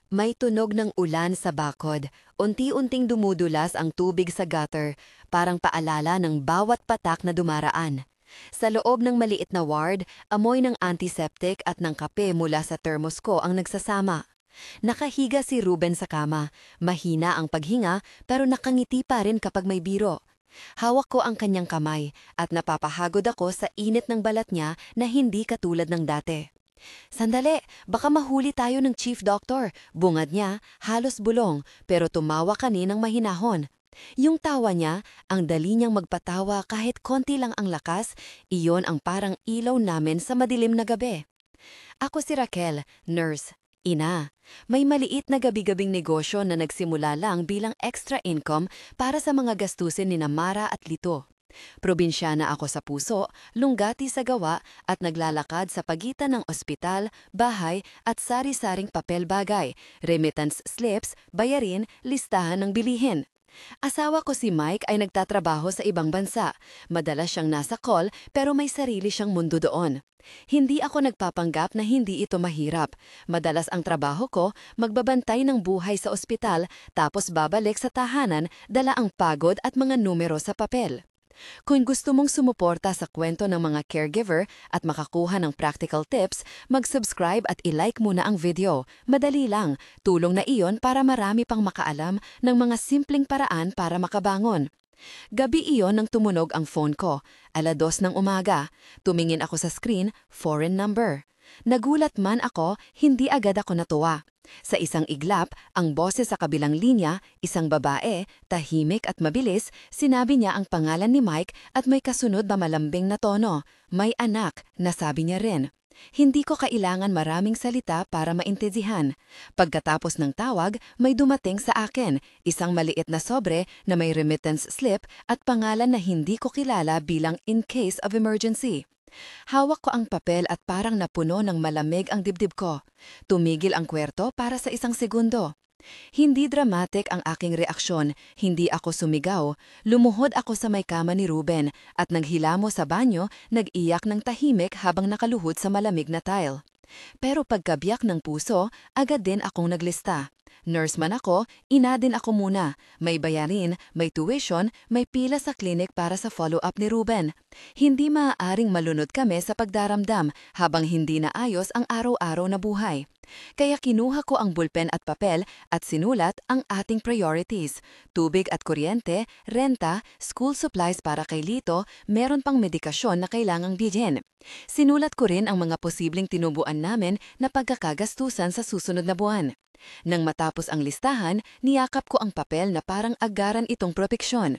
May tunog ng ulan sa bakod. Unti-unting dumudulas ang tubig sa gutter, parang paalala ng bawat patak na dumaraan. Sa loob ng maliit na ward, amoy ng antiseptic at ng kape mula sa thermos ko ang nagsasama. Nakahiga si Ruben sa kama. Mahina ang paghinga pero nakangiti pa rin kapag may biro. Hawak ko ang kanyang kamay at napapahagod ako sa init ng balat niya na hindi katulad ng dati. Sandali, baka mahuli tayo ng chief doctor. Bungad niya, halos bulong, pero tumawa kaninang mahinahon. Yung tawa niya, ang dali niyang magpatawa kahit konti lang ang lakas, iyon ang parang ilaw namin sa madilim na gabi. Ako si Raquel, nurse, ina. May maliit na gabi-gabing negosyo na nagsimula lang bilang extra income para sa mga gastusin ni Mara at Lito. Probinsyana ako sa puso, lunggati sa gawa at naglalakad sa pagitan ng ospital, bahay at sari-saring papel bagay, remittance slips, bayarin, listahan ng bilihin. Asawa ko si Mike ay nagtatrabaho sa ibang bansa. Madalas siyang nasa call pero may sarili siyang mundo doon. Hindi ako nagpapanggap na hindi ito mahirap. Madalas ang trabaho ko, magbabantay ng buhay sa ospital tapos babalik sa tahanan, dala ang pagod at mga numero sa papel. Kung gusto mong sumuporta sa kwento ng mga caregiver at makakuha ng practical tips, mag-subscribe at i-like muna ang video. Madali lang, tulong na iyon para marami pang makaalam ng mga simpleng paraan para makabangon. Gabi iyon nang tumunog ang phone ko, 2:00 ng umaga. Tumingin ako sa screen, foreign number. Nagulat man ako, hindi agad ako natuwa. Sa isang iglap, ang boses sa kabilang linya, isang babae, tahimik at mabilis, sinabi niya ang pangalan ni Mike at may kasunod na malambing na tono. May anak, nasabi niya rin. Hindi ko kailangan maraming salita para maintindihan. Pagkatapos ng tawag, may dumating sa akin, isang maliit na sobre na may remittance slip at pangalan na hindi ko kilala bilang in case of emergency. Hawak ko ang papel at parang napuno ng malamig ang dibdib ko. Tumigil ang kwerto para sa isang segundo. Hindi dramatic ang aking reaksyon, hindi ako sumigaw. Lumuhod ako sa may kama ni Ruben at naghilamo sa banyo, nag-iyak ng tahimik habang nakaluhod sa malamig na tile. Pero pagkabiyak ng puso, agad din akong naglista. Nurse man ako, ina din ako muna. May bayarin, may tuition, may pila sa klinik para sa follow-up ni Ruben. Hindi maaaring malunod kami sa pagdaramdam habang hindi naayos ang araw-araw na buhay. Kaya kinuha ko ang bulpen at papel at sinulat ang ating priorities. Tubig at kuryente, renta, school supplies para kay Lito, meron pang medikasyon na kailangang bilhin. Sinulat ko rin ang mga posibleng tinubuan namin na pagkakagastusan sa susunod na buwan. Nang matapos ang listahan, niyakap ko ang papel na parang agaran itong proteksyon.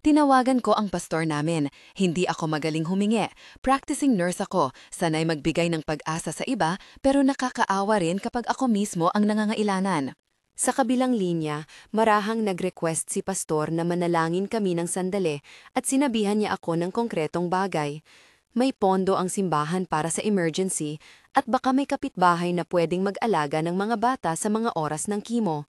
Tinawagan ko ang pastor namin. Hindi ako magaling humingi. Practicing nurse ako, sanay magbigay ng pag-asa sa iba pero nakakaawa rin kapag ako mismo ang nangangailangan. Sa kabilang linya, marahang nag-request si pastor na manalangin kami ng sandali at sinabihan niya ako ng konkretong bagay. May pondo ang simbahan para sa emergency at baka may kapitbahay na pwedeng mag-alaga ng mga bata sa mga oras ng kimo.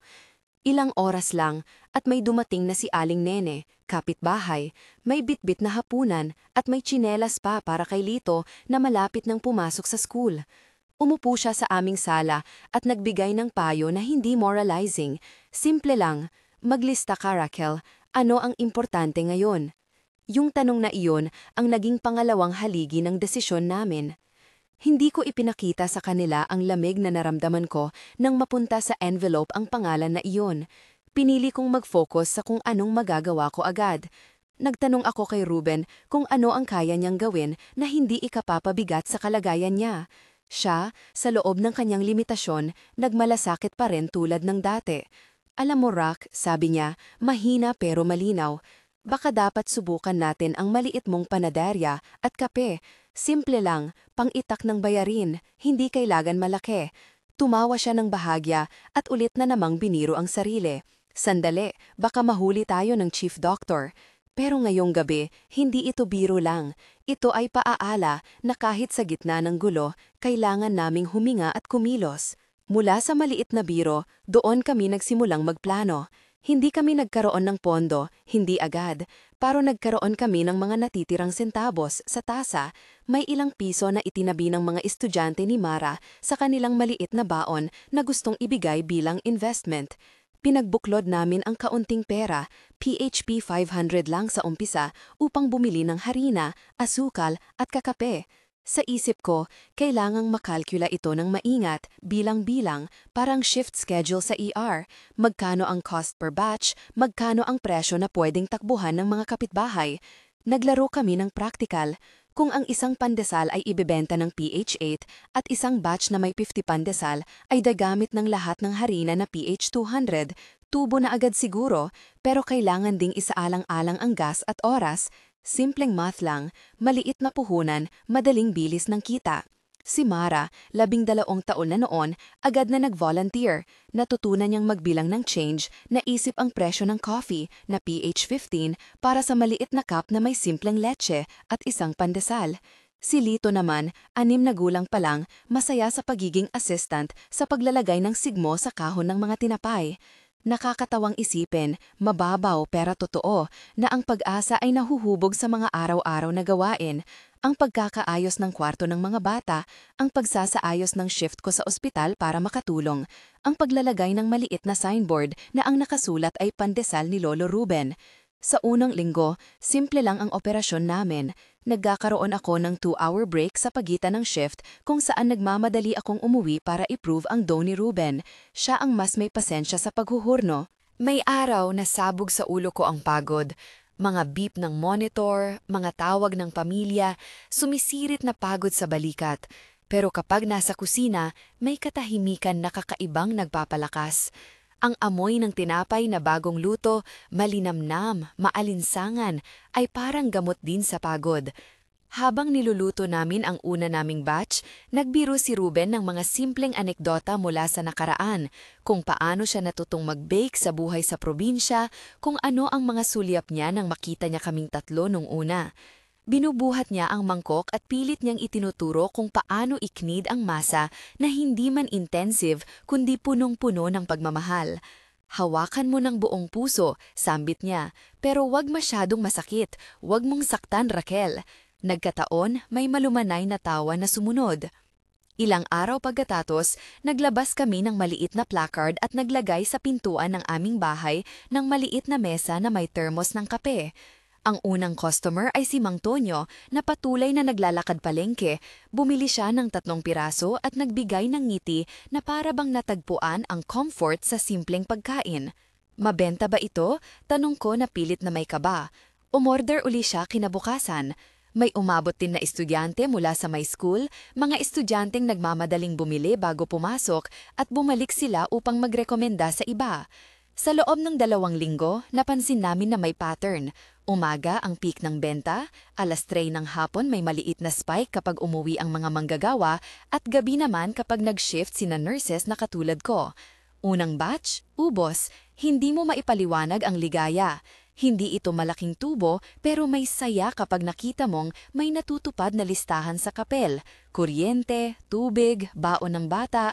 Ilang oras lang at may dumating na si Aling Nene, kapitbahay, may bitbit na hapunan at may tsinelas pa para kay Lito na malapit nang pumasok sa school. Umupo siya sa aming sala at nagbigay ng payo na hindi moralizing. Simple lang, maglista ka Raquel, ano ang importante ngayon? Yung tanong na iyon ang naging pangalawang haligi ng desisyon namin. Hindi ko ipinakita sa kanila ang lamig na naramdaman ko nang mapunta sa envelope ang pangalan na iyon. Pinili kong mag-focus sa kung anong magagawa ko agad. Nagtanong ako kay Ruben kung ano ang kaya niyang gawin na hindi ikapapabigat sa kalagayan niya. Siya, sa loob ng kanyang limitasyon, nagmalasakit pa rin tulad ng dati. Alam mo Rock, sabi niya, mahina pero malinaw. Baka dapat subukan natin ang maliit mong panaderya at kape. Simple lang, pang-itak ng bayarin, hindi kailangan malaki. Tumawa siya ng bahagya at ulit na namang biniro ang sarili. Sandali, baka mahuli tayo ng chief doctor. Pero ngayong gabi, hindi ito biro lang. Ito ay paaala na kahit sa gitna ng gulo, kailangan naming huminga at kumilos. Mula sa maliit na biro, doon kami nagsimulang magplano. Hindi kami nagkaroon ng pondo, hindi agad, pero nagkaroon kami ng mga natitirang sentabos sa tasa. May ilang piso na itinabi ng mga estudyante ni Mara sa kanilang maliit na baon na gustong ibigay bilang investment. Pinagbuklod namin ang kaunting pera, PHP 500 lang sa umpisa upang bumili ng harina, asukal at kakape. Sa isip ko, kailangang makalkula ito ng maingat, bilang-bilang, parang shift schedule sa ER. Magkano ang cost per batch, magkano ang presyo na pwedeng takbuhan ng mga kapitbahay. Naglaro kami ng practical. Kung ang isang pandesal ay ibebenta ng PH8 at isang batch na may 50 pandesal ay dagamit ng lahat ng harina na PH200, tubo na agad siguro, pero kailangan ding isaalang-alang ang gas at oras. Simpleng math lang, maliit na puhunan, madaling bilis ng kita. Si Mara, 12 taon na noon, agad na nag-volunteer. Natutunan niyang magbilang ng change, naisip ang presyo ng coffee na PH15 para sa maliit na cup na may simpleng leche at isang pandesal. Si Lito naman, 6 na gulang pa lang, masaya sa pagiging assistant sa paglalagay ng sigmo sa kahon ng mga tinapay. Nakakatawang isipin, mababaw pero totoo, na ang pag-asa ay nahuhubog sa mga araw-araw na gawain. Ang pagkakaayos ng kwarto ng mga bata, ang pagsasaayos ng shift ko sa ospital para makatulong, ang paglalagay ng maliit na signboard na ang nakasulat ay pandesal ni Lolo Ruben. Sa unang linggo, simple lang ang operasyon namin. Nagkakaroon ako ng 2-hour break sa pagitan ng shift kung saan nagmamadali akong umuwi para i-prove ang dough ni Ruben. Siya ang mas may pasensya sa paghuhurno. May araw na sabog sa ulo ko ang pagod. Mga beep ng monitor, mga tawag ng pamilya, sumisirit na pagod sa balikat. Pero kapag nasa kusina, may katahimikan na kakaibang nagpapalakas. Ang amoy ng tinapay na bagong luto, malinamnam, maalinsangan, ay parang gamot din sa pagod. Habang niluluto namin ang una naming batch, nagbiro si Ruben ng mga simpleng anekdota mula sa nakaraan, kung paano siya natutong mag-bake sa buhay sa probinsya, kung ano ang mga sulyap niya nang makita niya kaming tatlo nung una. Binubuhat niya ang mangkok at pilit niyang itinuturo kung paano iknid ang masa na hindi man intensive kundi punong-puno ng pagmamahal. Hawakan mo ng buong puso, sambit niya, pero wag masyadong masakit, wag mong saktan, Raquel. Nagkataon, may malumanay na tawa na sumunod. Ilang araw pagkatapos, naglabas kami ng maliit na placard at naglagay sa pintuan ng aming bahay ng maliit na mesa na may thermos ng kape. Ang unang customer ay si Mang Tonyo na patuloy na naglalakad palengke. Bumili siya ng 3 piraso at nagbigay ng ngiti na para bang natagpuan ang comfort sa simpleng pagkain. Mabenta ba ito? Tanong ko na pilit na may kaba. Umorder uli siya kinabukasan. May umabot din na estudyante mula sa my school, mga estudyanteng nagmamadaling bumili bago pumasok at bumalik sila upang magrekomenda sa iba. Sa loob ng 2 linggo, napansin namin na may pattern. Umaga ang peak ng benta, 3:00 ng hapon may maliit na spike kapag umuwi ang mga manggagawa at gabi naman kapag nag-shift sina nurses na katulad ko. Unang batch, ubos, hindi mo maipaliwanag ang ligaya. Hindi ito malaking tubo pero may saya kapag nakita mong may natutupad na listahan sa kapel, kuryente, tubig, baon ng bata.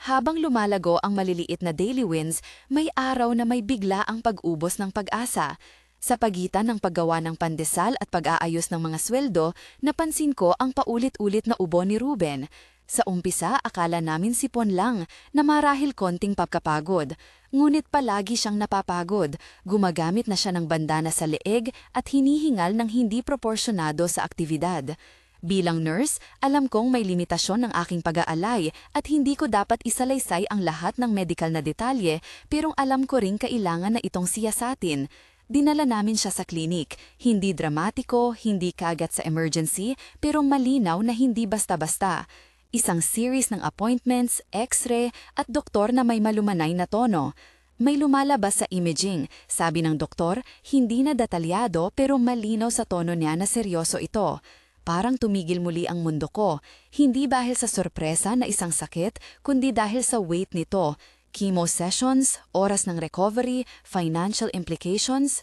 Habang lumalago ang maliliit na daily wins, may araw na may bigla ang pag-ubos ng pag-asa. Sa pagitan ng paggawa ng pandesal at pag-aayos ng mga sweldo, napansin ko ang paulit-ulit na ubo ni Ruben. Sa umpisa, akala namin sipon lang, na marahil konting pagkapagod. Ngunit palagi siyang napapagod, gumagamit na siya ng bandana sa leeg at hinihingal ng hindi proporsyonado sa aktibidad. Bilang nurse, alam kong may limitasyon ng aking pag-aalay at hindi ko dapat isalaysay ang lahat ng medical na detalye, pero alam ko ring kailangan na itong siyasatin. Dinala namin siya sa klinik, hindi dramatiko, hindi kagat sa emergency, pero malinaw na hindi basta-basta. Isang series ng appointments, x-ray, at doktor na may malumanay na tono. May lumalabas sa imaging, sabi ng doktor, hindi na detalyado pero malinaw sa tono niya na seryoso ito. Parang tumigil muli ang mundo ko, hindi dahil sa sorpresa na isang sakit, kundi dahil sa weight nito. Chemo sessions, oras ng recovery, financial implications.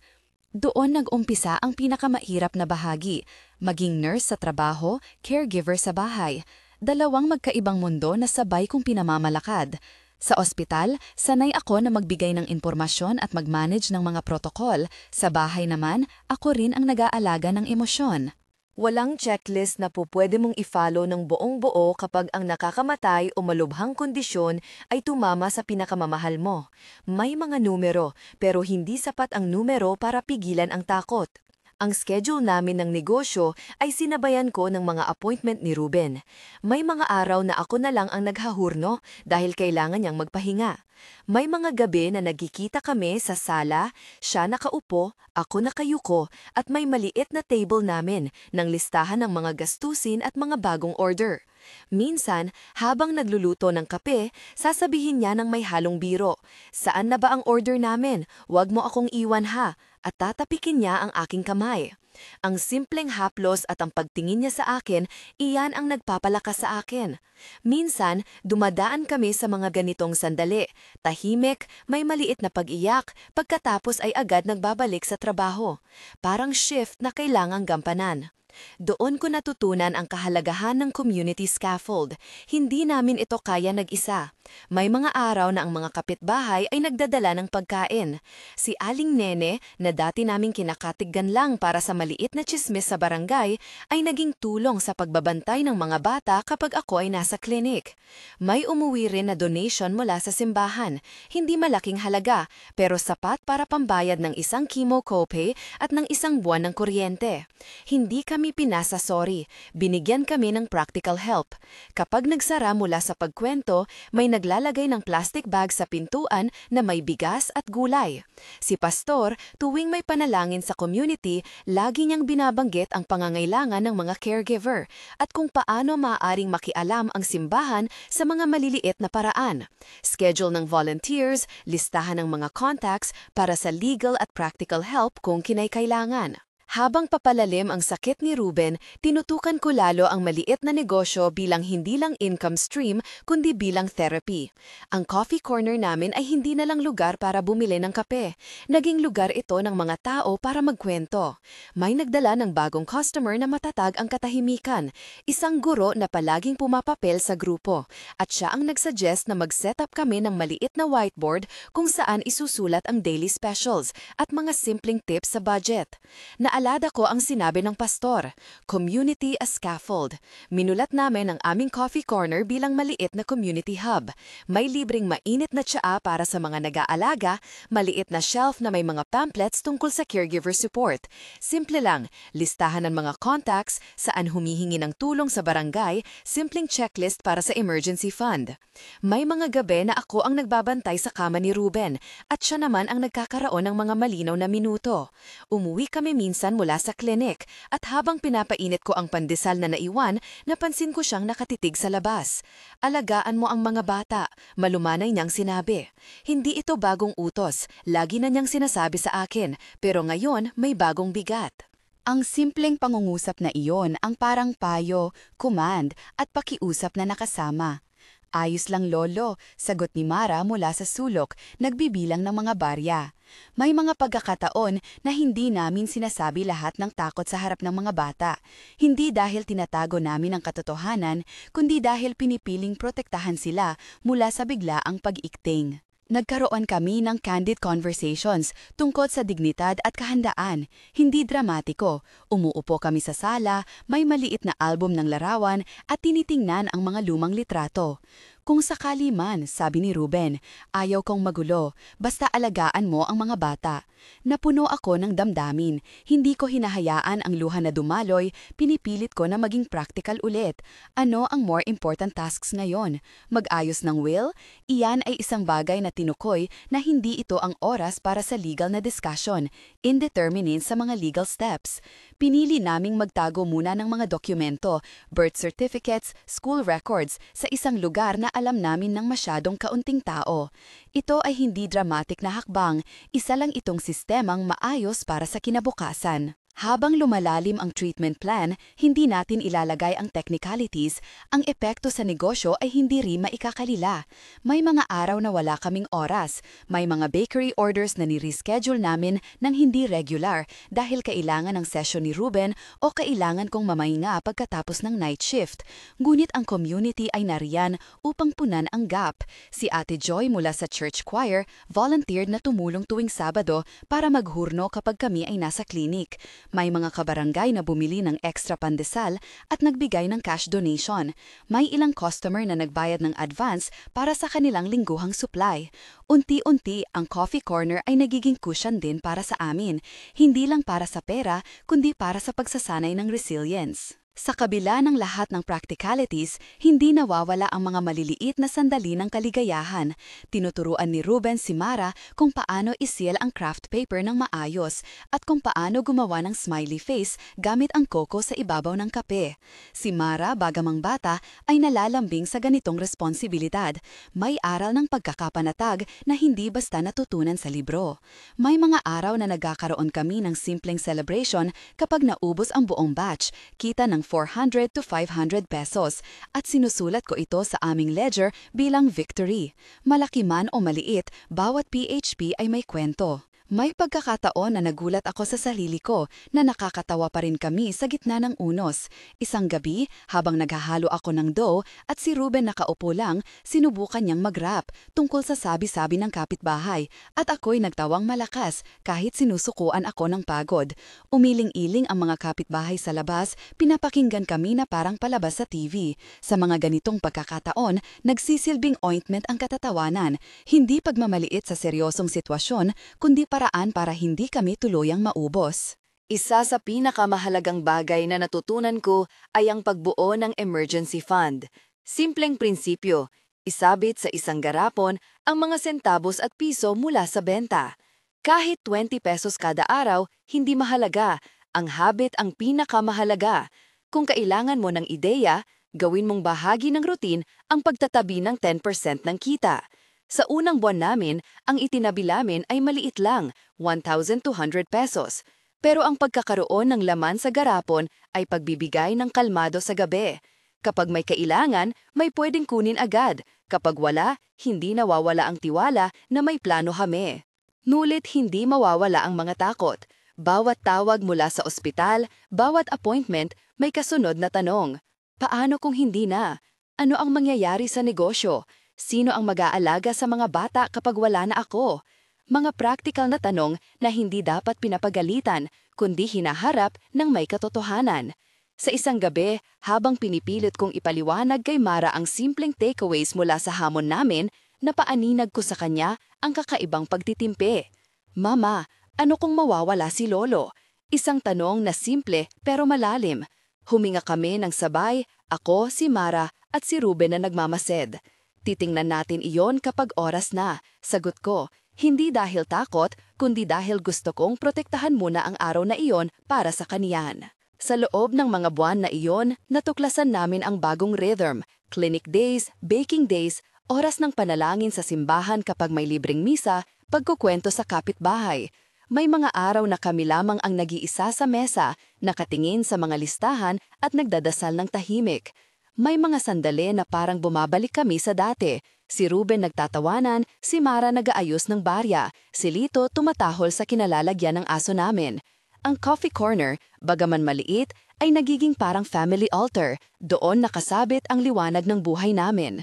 Doon nag-umpisa ang pinakamahirap na bahagi, maging nurse sa trabaho, caregiver sa bahay. 2 magkaibang mundo na sabay kong pinamamalakad. Sa ospital, sanay ako na magbigay ng impormasyon at mag-manage ng mga protokol. Sa bahay naman, ako rin ang nag-aalaga ng emosyon. Walang checklist na po pwede mong i-follow ng buong-buo kapag ang nakakamatay o malubhang kondisyon ay tumama sa pinakamamahal mo. May mga numero, pero hindi sapat ang numero para pigilan ang takot. Ang schedule namin ng negosyo ay sinabayan ko ng mga appointment ni Ruben. May mga araw na ako na lang ang naghahurno dahil kailangan niyang magpahinga. May mga gabi na nagkikita kami sa sala, siya nakaupo, ako nakayuko, at may maliit na table namin ng listahan ng mga gastusin at mga bagong order. Minsan, habang nagluluto ng kape, sasabihin niya ng may halong biro, "Saan na ba ang order namin? Huwag mo akong iwan ha." At tatapikin niya ang aking kamay. Ang simpleng haplos at ang pagtingin niya sa akin, iyan ang nagpapalakas sa akin. Minsan, dumadaan kami sa mga ganitong sandali. Tahimik, may maliit na pag-iyak, pagkatapos ay agad nagbabalik sa trabaho. Parang shift na kailangang gampanan. Doon ko natutunan ang kahalagahan ng community scaffold. Hindi namin ito kaya nag-isa. May mga araw na ang mga kapitbahay ay nagdadala ng pagkain. Si Aling Nene, na dati naming kinakatiggan lang para sa maliit na tsismis sa barangay, ay naging tulong sa pagbabantay ng mga bata kapag ako ay nasa klinik. May umuwi rin na donation mula sa simbahan. Hindi malaking halaga, pero sapat para pambayad ng isang chemo copay at ng isang buwan ng kuryente. Hindi kami pinasa sorry, binigyan kami ng practical help. Kapag nagsara mula sa pagkwento, may naglalagay ng plastic bag sa pintuan na may bigas at gulay. Si Pastor, tuwing may panalangin sa community, lagi niyang binabanggit ang pangangailangan ng mga caregiver at kung paano maaaring makialam ang simbahan sa mga maliliit na paraan. Schedule ng volunteers, listahan ng mga contacts para sa legal at practical help kung kinakailangan. Habang papalalim ang sakit ni Ruben, tinutukan ko lalo ang maliit na negosyo bilang hindi lang income stream kundi bilang therapy. Ang coffee corner namin ay hindi na lang lugar para bumili ng kape. Naging lugar ito ng mga tao para magkwento. May nagdala ng bagong customer na matatag ang katahimikan. Isang guro na palaging pumapapel sa grupo. At siya ang nagsuggest na mag-set up kami ng maliit na whiteboard kung saan isusulat ang daily specials at mga simpleng tips sa budget. Naalala ko ang sinabi ng pastor, community as scaffold. Minulat namin ang aming coffee corner bilang maliit na community hub. May libreng mainit na tsaa para sa mga nag-aalaga, maliit na shelf na may mga pamphlets tungkol sa caregiver support. Simple lang, listahan ng mga contacts, saan humihingi ng tulong sa barangay, simpleng checklist para sa emergency fund. May mga gabi na ako ang nagbabantay sa kama ni Ruben at siya naman ang nagkakaroon ng mga malinaw na minuto. Umuwi kami minsan mula sa klinik at habang pinapainit ko ang pandesal na naiwan, napansin ko siyang nakatitig sa labas. "Alagaan mo ang mga bata," malumanay niyang sinabi. Hindi ito bagong utos, lagi na niyang sinasabi sa akin, pero ngayon may bagong bigat. Ang simpleng pangungusap na iyon ang parang payo, command at pakiusap na nakasama. "Ayos lang lolo," sagot ni Mara mula sa sulok, nagbibilang ng mga barya. May mga pagkakataon na hindi namin sinasabi lahat ng takot sa harap ng mga bata. Hindi dahil tinatago namin ang katotohanan, kundi dahil pinipiling protektahan sila mula sa biglaang pag-ikting. Nagkaroon kami ng candid conversations tungkol sa dignidad at kahandaan, hindi dramatiko. Umuupo kami sa sala, may maliit na album ng larawan at tinitingnan ang mga lumang litrato. "Kung sakali man," sabi ni Ruben, "ayaw kong magulo, basta alagaan mo ang mga bata." Napuno ako ng damdamin, hindi ko hinahayaan ang luha na dumaloy, pinipilit ko na maging practical ulit. Ano ang more important tasks ngayon? Mag-ayos ng will? Iyan ay isang bagay na tinukoy na hindi ito ang oras para sa legal na discussion, indeterminate sa mga legal steps. Pinili naming magtago muna ng mga dokumento, birth certificates, school records, sa isang lugar na alam namin ng masyadong kaunting tao. Ito ay hindi dramatic na hakbang, isa lang itong sistemang maayos para sa kinabukasan. Habang lumalalim ang treatment plan, hindi natin ilalagay ang technicalities, ang epekto sa negosyo ay hindi rin maikakalila. May mga araw na wala kaming oras, may mga bakery orders na ni-reschedule namin ng hindi regular dahil kailangan ng session ni Ruben o kailangan kong mamahinga pagkatapos ng night shift. Ngunit ang community ay nariyan upang punan ang gap. Si Ate Joy mula sa church choir, volunteered na tumulong tuwing Sabado para maghurno kapag kami ay nasa clinic. May mga kabarangay na bumili ng extra pandesal at nagbigay ng cash donation. May ilang customer na nagbayad ng advance para sa kanilang lingguhang supply. Unti-unti, ang coffee corner ay nagiging cushion din para sa amin, hindi lang para sa pera, kundi para sa pagsasanay ng resilience. Sa kabila ng lahat ng practicalities, hindi nawawala ang mga maliliit na sandali ng kaligayahan. Tinuturuan ni Ruben si Mara kung paano i-seal ang craft paper ng maayos at kung paano gumawa ng smiley face gamit ang koko sa ibabaw ng kape. Si Mara, bagamang bata, ay nalalambing sa ganitong responsibilidad. May aral ng pagkakapanatag na hindi basta natutunan sa libro. May mga araw na nagkakaroon kami ng simpleng celebration kapag naubos ang buong batch, kita ng 400 to 500 pesos at sinusulat ko ito sa aming ledger bilang victory. Malaki man o maliit, bawat PHP ay may kwento. May pagkakataon na nagulat ako sa sarili ko na nakakatawa pa rin kami sa gitna ng unos. Isang gabi, habang naghahalo ako ng dough at si Ruben nakaupo lang, sinubukan niyang mag-rap tungkol sa sabi-sabi ng kapitbahay at ako'y nagtawang malakas kahit sinusukuan ako ng pagod. Umiling-iling ang mga kapitbahay sa labas, pinapakinggan kami na parang palabas sa TV. Sa mga ganitong pagkakataon, nagsisilbing ointment ang katatawanan, hindi pagmamaliit sa seryosong sitwasyon, kundi paraan para hindi kami tuluyang maubos. Isa sa pinakamahalagang bagay na natutunan ko ay ang pagbuo ng emergency fund. Simpleng prinsipyo, isabit sa isang garapon ang mga sentabos at piso mula sa benta. Kahit 20 pesos kada araw, hindi mahalaga. Ang habit ang pinakamahalaga. Kung kailangan mo ng ideya, gawin mong bahagi ng routine ang pagtatabi ng 10% ng kita. Sa unang buwan namin, ang itinabi namin ay maliit lang, 1,200 pesos. Pero ang pagkakaroon ng laman sa garapon ay pagbibigay ng kalmado sa gabi. Kapag may kailangan, may pwedeng kunin agad. Kapag wala, hindi nawawala ang tiwala na may plano kami. Nulit hindi mawawala ang mga takot. Bawat tawag mula sa ospital, bawat appointment, may kasunod na tanong. Paano kung hindi na? Ano ang mangyayari sa negosyo? Sino ang mag-aalaga sa mga bata kapag wala na ako? Mga practical na tanong na hindi dapat pinapagalitan, kundi hinaharap ng may katotohanan. Sa isang gabi, habang pinipilit kong ipaliwanag kay Mara ang simpleng takeaways mula sa hamon namin, napaaninag ko sa kanya ang kakaibang pagtitimpe. Mama, ano kung mawawala si Lolo? Isang tanong na simple pero malalim. Huminga kami ng sabay, ako, si Mara at si Ruben na nagmamasid. Titingnan natin iyon kapag oras na. Sagot ko, hindi dahil takot, kundi dahil gusto kong protektahan muna ang araw na iyon para sa kaniyan. Sa loob ng mga buwan na iyon, natuklasan namin ang bagong rhythm, clinic days, baking days, oras ng panalangin sa simbahan kapag may libreng misa, pagkukwento sa kapitbahay. May mga araw na kami lamang ang nag-iisa sa mesa, nakatingin sa mga listahan at nagdadasal ng tahimik. May mga sandali na parang bumabalik kami sa dati. Si Ruben nagtatawanan, si Mara nag-aayos ng barya, si Lito tumatahol sa kinalalagyan ng aso namin. Ang coffee corner, bagaman maliit, ay nagiging parang family altar. Doon nakasabit ang liwanag ng buhay namin.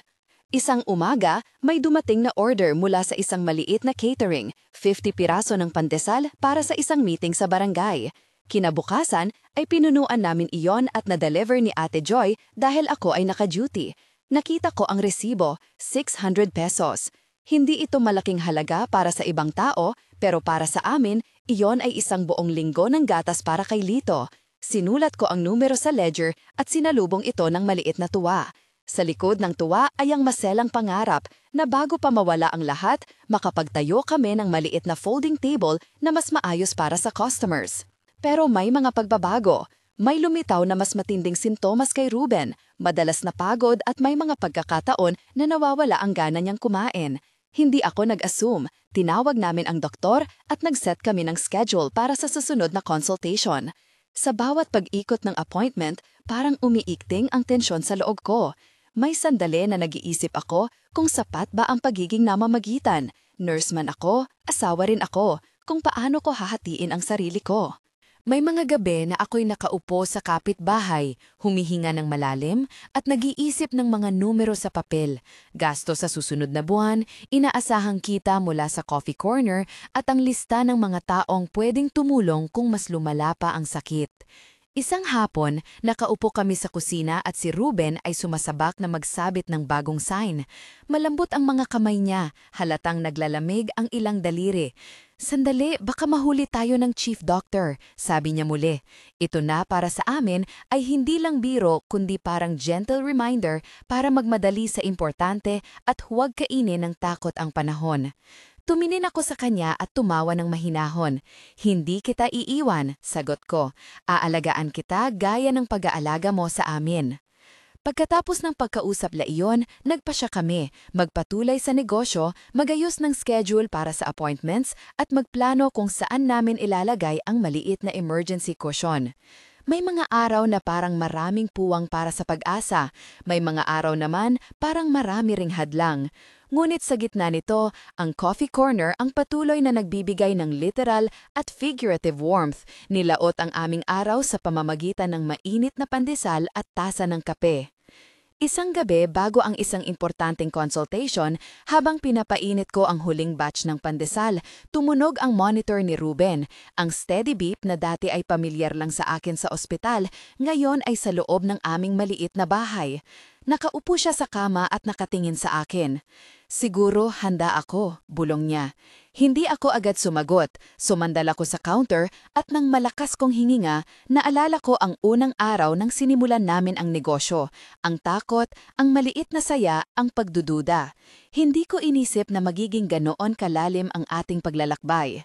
Isang umaga, may dumating na order mula sa isang maliit na catering, 50 piraso ng pandesal para sa isang meeting sa barangay. Kinabukasan ay pinunuan namin iyon at na-deliver ni Ate Joy dahil ako ay naka-duty. Nakita ko ang resibo, 600 pesos. Hindi ito malaking halaga para sa ibang tao, pero para sa amin, iyon ay isang buong linggo ng gatas para kay Lito. Sinulat ko ang numero sa ledger at sinalubong ito ng maliit na tuwa. Sa likod ng tuwa ay ang maselang pangarap na bago pa mawala ang lahat, makapagtayo kami ng maliit na folding table na mas maayos para sa customers. Pero may mga pagbabago. May lumitaw na mas matinding simptomas kay Ruben, madalas na pagod at may mga pagkakataon na nawawala ang gana niyang kumain. Hindi ako nag-assume, tinawag namin ang doktor at nag-set kami ng schedule para sa susunod na consultation. Sa bawat pag-ikot ng appointment, parang umiikting ang tensyon sa loob ko. May sandali na nag-iisip ako kung sapat ba ang pagiging namamagitan. Nurse man ako, asawa rin ako, kung paano ko hahatiin ang sarili ko. May mga gabi na ako'y nakaupo sa kapitbahay, humihinga ng malalim at nag-iisip ng mga numero sa papel, gasto sa susunod na buwan, inaasahang kita mula sa coffee corner at ang lista ng mga taong pwedeng tumulong kung mas lumala pa ang sakit. Isang hapon, nakaupo kami sa kusina at si Ruben ay sumasabak na magsabit ng bagong sign. Malambot ang mga kamay niya, halatang naglalamig ang ilang daliri. Sandali, baka mahuli tayo ng chief doctor, sabi niya muli. Ito na para sa amin ay hindi lang biro kundi parang gentle reminder para magmadali sa importante at huwag kainin ng takot ang panahon. Tumingin ako sa kanya at tumawa ng mahinahon. Hindi kita iiwan, sagot ko. Aalagaan kita gaya ng pag-aalaga mo sa amin. Pagkatapos ng pagkausap la iyon, nagpasya kami, magpatuloy sa negosyo, magayos ng schedule para sa appointments at magplano kung saan namin ilalagay ang maliit na emergency cushion. May mga araw na parang maraming puwang para sa pag-asa, may mga araw naman parang marami ring hadlang. Ngunit sa gitna nito, ang coffee corner ang patuloy na nagbibigay ng literal at figurative warmth, nilaot ang aming araw sa pamamagitan ng mainit na pandesal at tasa ng kape. Isang gabi bago ang isang importanteng consultation, habang pinapainit ko ang huling batch ng pandesal, tumunog ang monitor ni Ruben. Ang steady beep na dati ay pamilyar lang sa akin sa ospital, ngayon ay sa loob ng aming maliit na bahay. Nakaupo siya sa kama at nakatingin sa akin. Siguro handa ako, bulong niya. Hindi ako agad sumagot, sumandal ako sa counter at nang malakas kong hininga, naalala ko ang unang araw nang sinimulan namin ang negosyo. Ang takot, ang maliit na saya, ang pagdududa. Hindi ko inisip na magiging ganoon kalalim ang ating paglalakbay.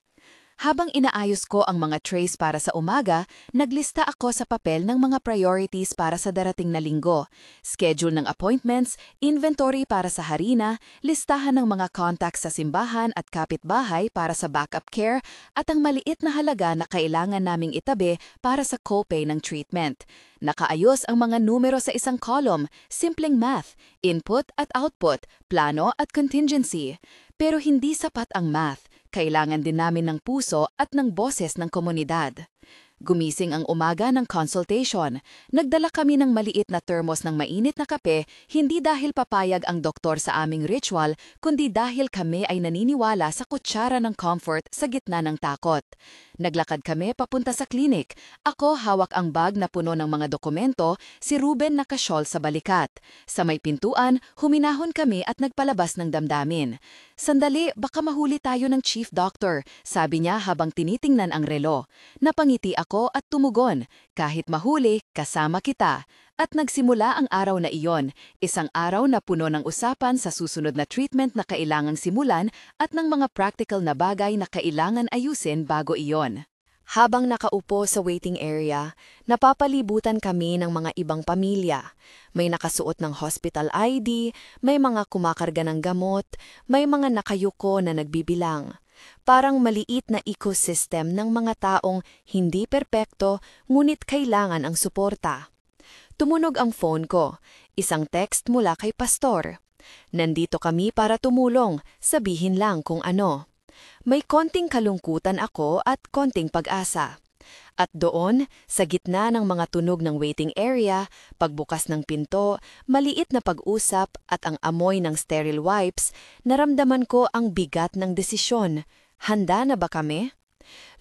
Habang inaayos ko ang mga trays para sa umaga, naglista ako sa papel ng mga priorities para sa darating na linggo. Schedule ng appointments, inventory para sa harina, listahan ng mga contacts sa simbahan at kapitbahay para sa backup care, at ang maliit na halaga na kailangan naming itabi para sa copay ng treatment. Nakaayos ang mga numero sa isang column, simpleng math, input at output, plano at contingency. Pero hindi sapat ang math. Kailangan din namin ng puso at ng boses ng komunidad. Gumising ang umaga ng consultation. Nagdala kami ng maliit na thermos ng mainit na kape, hindi dahil papayag ang doktor sa aming ritual, kundi dahil kami ay naniniwala sa kutsara ng comfort sa gitna ng takot. Naglakad kami papunta sa klinik. Ako hawak ang bag na puno ng mga dokumento, si Ruben nakasyol sa balikat. Sa may pintuan, huminahon kami at nagpalabas ng damdamin. Sandali, baka mahuli tayo ng chief doctor, sabi niya habang tinitingnan ang relo. Napangiti ako at tumugon, kahit mahuli, kasama kita. At nagsimula ang araw na iyon, isang araw na puno ng usapan sa susunod na treatment na kailangang simulan at ng mga practical na bagay na kailangan ayusin bago iyon. Habang nakaupo sa waiting area, napapalibutan kami ng mga ibang pamilya. May nakasuot ng hospital ID, may mga kumakarga ng gamot, may mga nakayuko na nagbibilang. Parang maliit na ecosystem ng mga taong hindi perpekto ngunit kailangan ang suporta. Tumunog ang phone ko, isang text mula kay pastor. Nandito kami para tumulong, sabihin lang kung ano. May konting kalungkutan ako at konting pag-asa. At doon, sa gitna ng mga tunog ng waiting area, pagbukas ng pinto, maliit na pag-usap at ang amoy ng sterile wipes, naramdaman ko ang bigat ng desisyon. Handa na ba kami?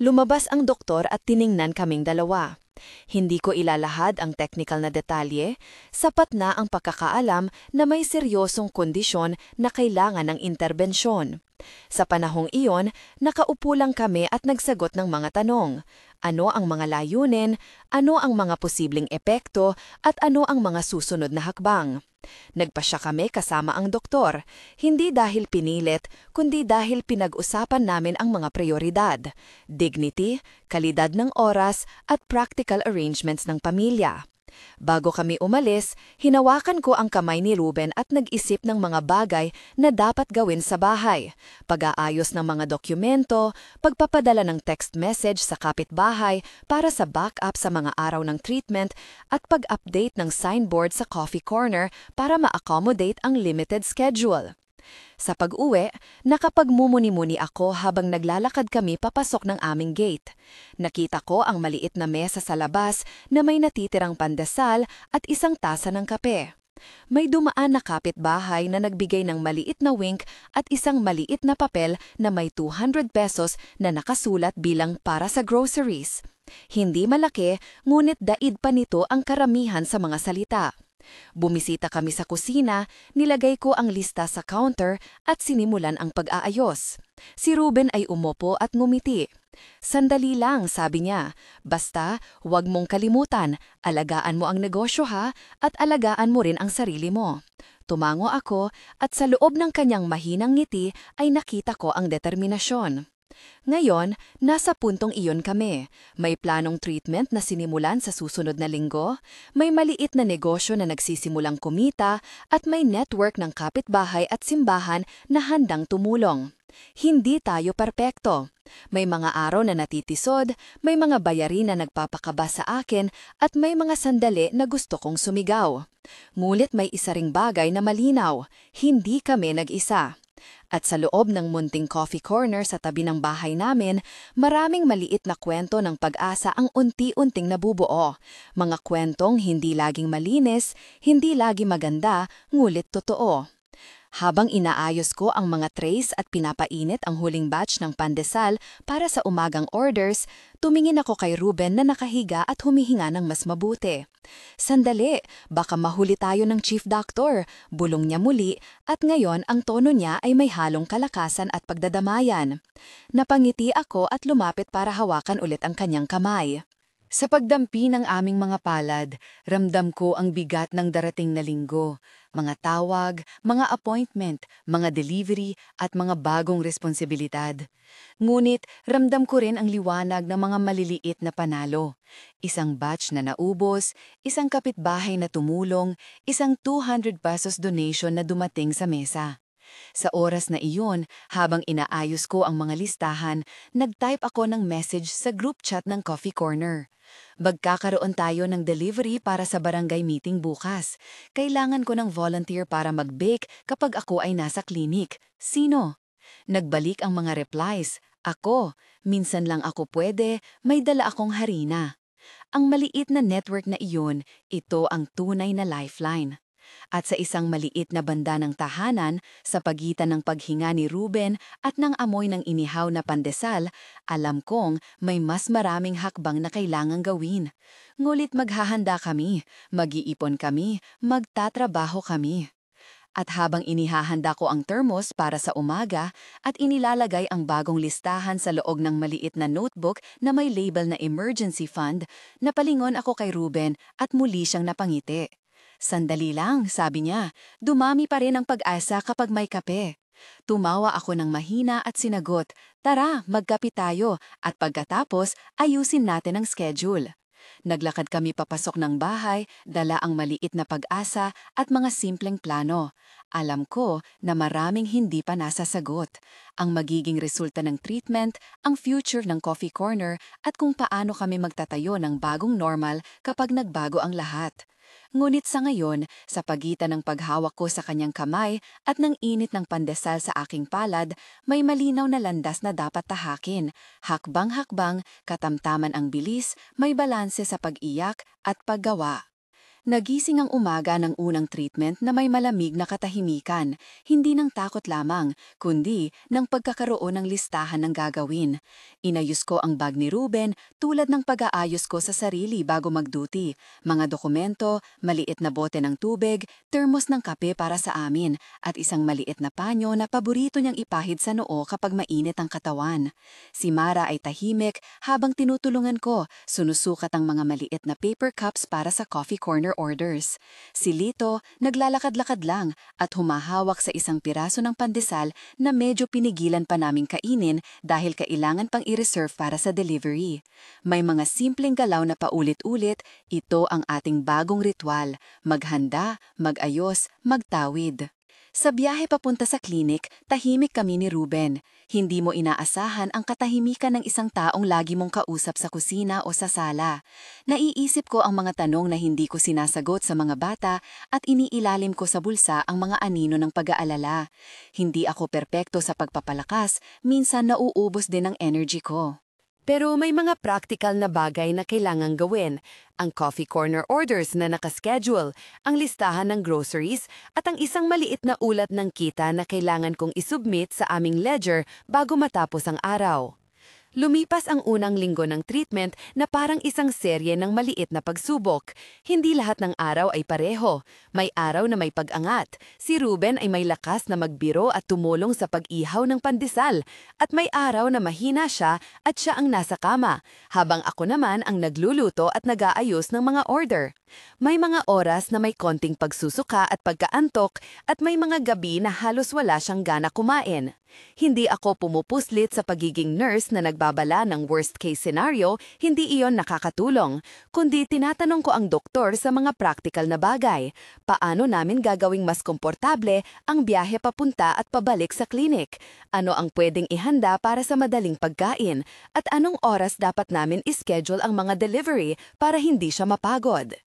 Lumabas ang doktor at tiningnan kaming dalawa. Hindi ko ilalahad ang technical na detalye, sapat na ang pagkakaalam na may seryosong kondisyon na kailangan ng interbensyon. Sa panahong iyon, nakaupo lang kami at nagsagot ng mga tanong. Ano ang mga layunin, ano ang mga posibleng epekto, at ano ang mga susunod na hakbang. Nagpasya kami kasama ang doktor, hindi dahil pinilit, kundi dahil pinag-usapan namin ang mga prioridad, dignity, kalidad ng oras, at practical arrangements ng pamilya. Bago kami umalis, hinawakan ko ang kamay ni Ruben at nag-isip ng mga bagay na dapat gawin sa bahay. Pag-aayos ng mga dokumento, pagpapadala ng text message sa kapitbahay para sa backup sa mga araw ng treatment, at pag-update ng signboard sa coffee corner para ma-accommodate ang limited schedule. Sa pag-uwi, nakapagmumuni-muni ako habang naglalakad kami papasok ng aming gate. Nakita ko ang maliit na mesa sa labas na may natitirang pandesal at isang tasa ng kape. May dumaan na kapitbahay na nagbigay ng maliit na wink at isang maliit na papel na may 200 pesos na nakasulat bilang para sa groceries. Hindi malaki, ngunit daid pa nito ang karamihan sa mga salita. Bumisita kami sa kusina, nilagay ko ang lista sa counter at sinimulan ang pag-aayos. Si Ruben ay umupo at ngumiti. "Sandali lang," sabi niya. "Basta, huwag mong kalimutan, alagaan mo ang negosyo ha, at alagaan mo rin ang sarili mo." Tumango ako at sa loob ng kanyang mahinang ngiti ay nakita ko ang determinasyon. Ngayon, nasa puntong iyon kami. May planong treatment na sinimulan sa susunod na linggo, may maliit na negosyo na nagsisimulang kumita, at may network ng kapitbahay at simbahan na handang tumulong. Hindi tayo perpekto. May mga araw na natitisod, may mga bayarin na nagpapakaba sa akin, at may mga sandali na gusto kong sumigaw. Ngulit may isa ring bagay na malinaw, hindi kami nag-isa. At sa loob ng munting coffee corner sa tabi ng bahay namin, maraming maliit na kwento ng pag-asa ang unti-unting nabubuo. Mga kwentong hindi laging malinis, hindi lagi maganda, ngulit totoo. Habang inaayos ko ang mga trays at pinapainit ang huling batch ng pandesal para sa umagang orders, tumingin ako kay Ruben na nakahiga at humihinga ng mas mabuti. "Sandali, baka mahuli tayo ng chief doctor," bulong niya muli, at ngayon ang tono niya ay may halong kalakasan at pagdadamayan. Napangiti ako at lumapit para hawakan ulit ang kanyang kamay. Sa pagdampi ng aming mga palad, ramdam ko ang bigat ng darating na linggo. Mga tawag, mga appointment, mga delivery, at mga bagong responsibilidad. Ngunit, ramdam ko rin ang liwanag ng mga maliliit na panalo. Isang batch na naubos, isang kapitbahay na tumulong, isang 200 pesos donation na dumating sa mesa. Sa oras na iyon, habang inaayos ko ang mga listahan, nag-type ako ng message sa group chat ng Coffee Corner. "Magkakaroon tayo ng delivery para sa barangay meeting bukas. Kailangan ko ng volunteer para mag-bake kapag ako ay nasa klinik. Sino?" Nagbalik ang mga replies. "Ako. Minsan lang ako pwede, may dala akong harina." Ang maliit na network na iyon, ito ang tunay na lifeline. At sa isang maliit na banda ng tahanan, sa pagitan ng paghinga ni Ruben at ng amoy ng inihaw na pandesal, alam kong may mas maraming hakbang na kailangang gawin. Ngulit maghahanda kami, mag-iipon kami, magtatrabaho kami. At habang inihahanda ko ang thermos para sa umaga at inilalagay ang bagong listahan sa loob ng maliit na notebook na may label na emergency fund, napalingon ako kay Ruben at muli siyang napangiti. "Sandali lang," sabi niya, "dumami pa rin ang pag-asa kapag may kape." Tumawa ako ng mahina at sinagot, "Tara, magkape tayo, at pagkatapos ayusin natin ang schedule." Naglakad kami papasok ng bahay, dala ang maliit na pag-asa at mga simpleng plano. Alam ko na maraming hindi pa nasasagot. Ang magiging resulta ng treatment, ang future ng Coffee Corner, at kung paano kami magtatayo ng bagong normal kapag nagbago ang lahat. Ngunit sa ngayon, sa pagitan ng paghawak ko sa kanyang kamay at ng init ng pandesal sa aking palad, may malinaw na landas na dapat tahakin. Hakbang-hakbang, katamtaman ang bilis, may balanse sa pag-iyak at paggawa. Nagising ang umaga ng unang treatment na may malamig na katahimikan, hindi ng takot lamang, kundi ng pagkakaroon ng listahan ng gagawin. Inayos ko ang bag ni Ruben tulad ng pag-aayos ko sa sarili bago mag-duty, mga dokumento, maliit na bote ng tubig, termos ng kape para sa amin, at isang maliit na panyo na paborito niyang ipahid sa noo kapag mainit ang katawan. Si Mara ay tahimik habang tinutulungan ko, sunusukat ang mga maliit na paper cups para sa Coffee Corner corner orders. Si Lito naglalakad-lakad lang at humahawak sa isang piraso ng pandesal na medyo pinigilan pa naming kainin dahil kailangan pang i-reserve para sa delivery. May mga simpleng galaw na paulit-ulit, ito ang ating bagong ritual, maghanda, magayos, magtawid. Sa biyahe papunta sa klinik, tahimik kami ni Ruben. Hindi mo inaasahan ang katahimikan ng isang taong lagi mong kausap sa kusina o sa sala. Naiisip ko ang mga tanong na hindi ko sinasagot sa mga bata at iniilalim ko sa bulsa ang mga anino ng pag-aalala. Hindi ako perpekto sa pagpapalakas, minsan nauubos din ang energy ko. Pero may mga practical na bagay na kailangang gawin. Ang coffee corner orders na nakaschedule, ang listahan ng groceries, at ang isang maliit na ulat ng kita na kailangan kong isubmit sa aming ledger bago matapos ang araw. Lumipas ang unang linggo ng treatment na parang isang serye ng maliit na pagsubok. Hindi lahat ng araw ay pareho. May araw na may pag-angat. Si Ruben ay may lakas na magbiro at tumulong sa pag-ihaw ng pandesal. At may araw na mahina siya at siya ang nasa kama, habang ako naman ang nagluluto at nag-aayos ng mga order. May mga oras na may konting pagsusuka at pagkaantok at may mga gabi na halos wala siyang gana kumain. Hindi ako pumupuslit sa pagiging nurse na nagbabala ng worst-case scenario, hindi iyon nakakatulong, kundi tinatanong ko ang doktor sa mga practical na bagay. Paano namin gagawing mas komportable ang biyahe papunta at pabalik sa klinik? Ano ang pwedeng ihanda para sa madaling pagkain? At anong oras dapat namin ischedule ang mga delivery para hindi siya mapagod?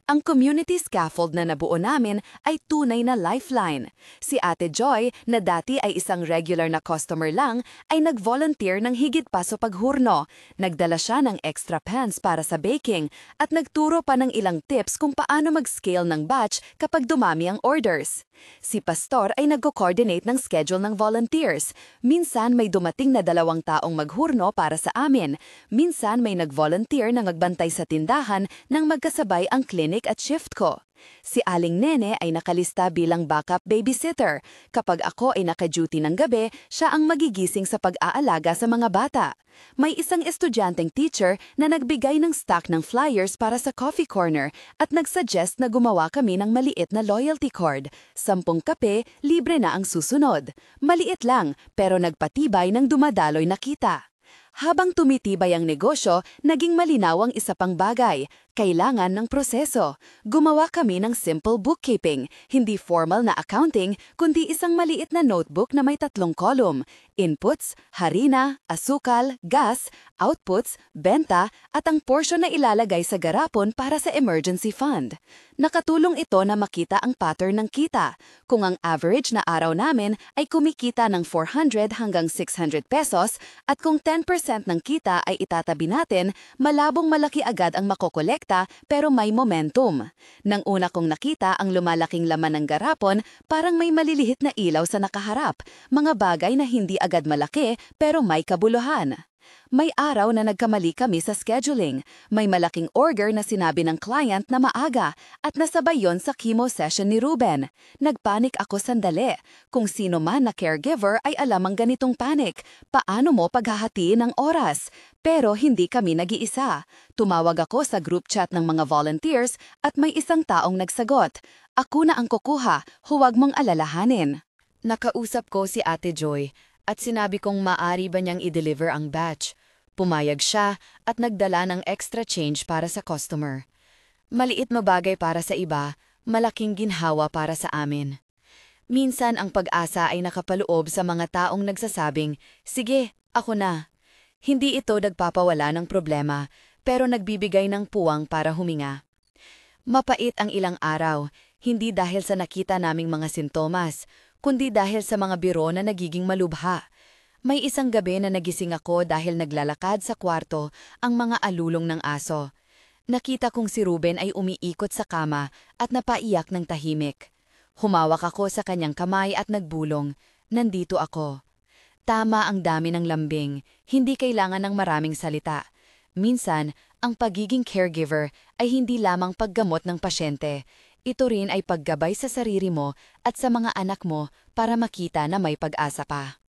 Ang community scaffold na nabuo namin ay tunay na lifeline. Si Ate Joy, na dati ay isang regular na customer lang, ay nag-volunteer ng higit pa sa paghurno. Nagdala siya ng extra pans para sa baking at nagturo pa ng ilang tips kung paano mag-scale ng batch kapag dumami ang orders. Si Pastor ay nag-coordinate ng schedule ng volunteers. Minsan may dumating na 2 taong maghurno para sa amin. Minsan may nag-volunteer na magbantay sa tindahan nang magkasabay ang clinic at shift ko. Si Aling Nene ay nakalista bilang backup babysitter. Kapag ako ay naka-duty ng gabi, siya ang magigising sa pag-aalaga sa mga bata. May isang estudyanteng teacher na nagbigay ng stock ng flyers para sa coffee corner at nagsuggest na gumawa kami ng maliit na loyalty card. 10 kape, libre na ang susunod. Maliit lang, pero nagpatibay ng dumadaloy na kita. Habang tumitibay ang negosyo, naging malinaw ang isa pang bagay, kailangan ng proseso. Gumawa kami ng simple bookkeeping, hindi formal na accounting, kundi isang maliit na notebook na may 3 column: inputs, harina, asukal, gas, outputs, benta, at ang portion na ilalagay sa garapon para sa emergency fund. Nakatulong ito na makita ang pattern ng kita. Kung ang average na araw namin ay kumikita ng 400 hanggang 600 pesos at kung 10% ng kita ay itatabi natin, malabong malaki agad ang makokolekta pero may momentum. Nang una kong nakita ang lumalaking laman ng garapon, parang may malilihit na ilaw sa nakaharap, mga bagay na hindi agad malaki pero may kabuluhan. May araw na nagkamali kami sa scheduling. May malaking order na sinabi ng client na maaga at nasabay yon sa chemo session ni Ruben. Nagpanik ako sandali. Kung sino man na caregiver ay alam ang ganitong panic. Paano mo paghahatiin ang oras? Pero hindi kami nag-iisa. Tumawag ako sa group chat ng mga volunteers at may isang taong nagsagot. Ako na ang kukuha, huwag mong alalahanin. Nakausap ko si Ate Joy at sinabi kong maari ba niyang i-deliver ang batch. Pumayag siya at nagdala ng extra change para sa customer. Maliit na bagay para sa iba, malaking ginhawa para sa amin. Minsan ang pag-asa ay nakapaloob sa mga taong nagsasabing, "Sige, ako na." Hindi ito nagpapawala ng problema, pero nagbibigay ng puwang para huminga. Mapait ang ilang araw, hindi dahil sa nakita naming mga sintomas, kundi dahil sa mga biro na nagiging malubha. May isang gabi na nagising ako dahil naglalakad sa kwarto ang mga alulong ng aso. Nakita kong si Ruben ay umiikot sa kama at napaiyak ng tahimik. Humawak ako sa kanyang kamay at nagbulong, "Nandito ako." Tama ang dami ng lambing, hindi kailangan ng maraming salita. Minsan, ang pagiging caregiver ay hindi lamang paggamot ng pasyente. Ito rin ay paggabay sa sarili mo at sa mga anak mo para makita na may pag-asa pa.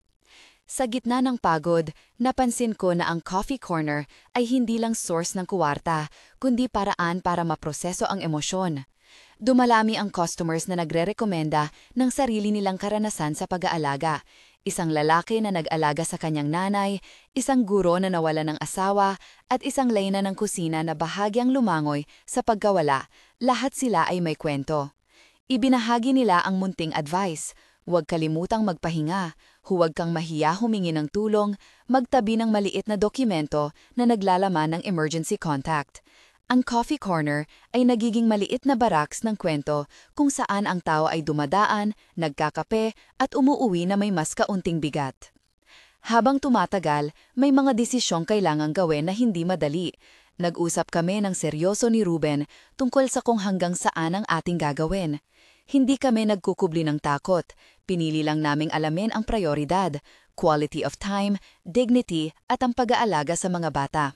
Sa gitna ng pagod, napansin ko na ang coffee corner ay hindi lang source ng kuwarta, kundi paraan para maproseso ang emosyon. Dumalami ang customers na nagre-rekomenda ng sarili nilang karanasan sa pag-aalaga. Isang lalaki na nag-alaga sa kanyang nanay, isang guro na nawala ng asawa, at isang layna ng kusina na bahagyang lumangoy sa pagkawala. Lahat sila ay may kwento. Ibinahagi nila ang munting advice. Huwag kalimutang magpahinga, huwag kang mahiya humingi ng tulong, magtabi ng maliit na dokumento na naglalaman ng emergency contact. Ang coffee corner ay nagiging maliit na baraks ng kwento kung saan ang tao ay dumadaan, nagkakape at umuuwi na may mas kaunting bigat. Habang tumatagal, may mga desisyong kailangang gawin na hindi madali. Nag-usap kami ng seryoso ni Ruben tungkol sa kung hanggang saan ang ating gagawin. Hindi kami nagkukubli ng takot, pinili lang naming alamin ang prioridad, quality of time, dignity at ang pag-aalaga sa mga bata.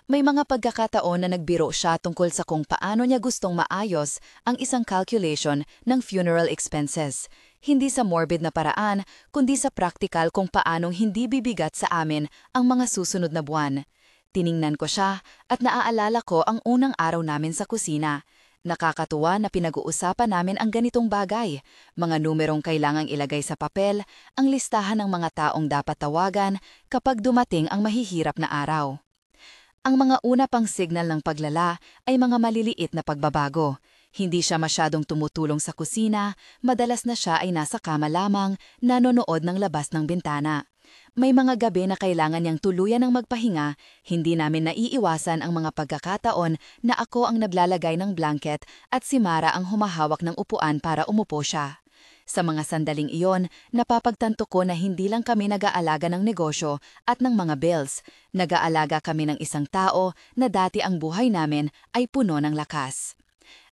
May mga pagkakataon na nagbiro siya tungkol sa kung paano niya gustong maayos ang isang calculation ng funeral expenses. Hindi sa morbid na paraan, kundi sa practical kung paanong hindi bibigat sa amin ang mga susunod na buwan. Tiningnan ko siya at naaalala ko ang unang araw namin sa kusina. Nakakatuwa na pinag-uusapan namin ang ganitong bagay, mga numerong kailangang ilagay sa papel, ang listahan ng mga taong dapat tawagan kapag dumating ang mahihirap na araw. Ang mga una pang signal ng paglala ay mga maliliit na pagbabago. Hindi siya masyadong tumutulong sa kusina, madalas na siya ay nasa kama lamang, nanonood ng labas ng bintana. May mga gabi na kailangan niyang tuluyan ng magpahinga, hindi namin naiiwasan ang mga pagkakataon na ako ang naglalagay ng blanket at si Mara ang humahawak ng upuan para umupo siya. Sa mga sandaling iyon, napapagtanto ko na hindi lang kami nag-aalaga ng negosyo at ng mga bills. Nag-aalaga kami ng isang tao na dati ang buhay namin ay puno ng lakas.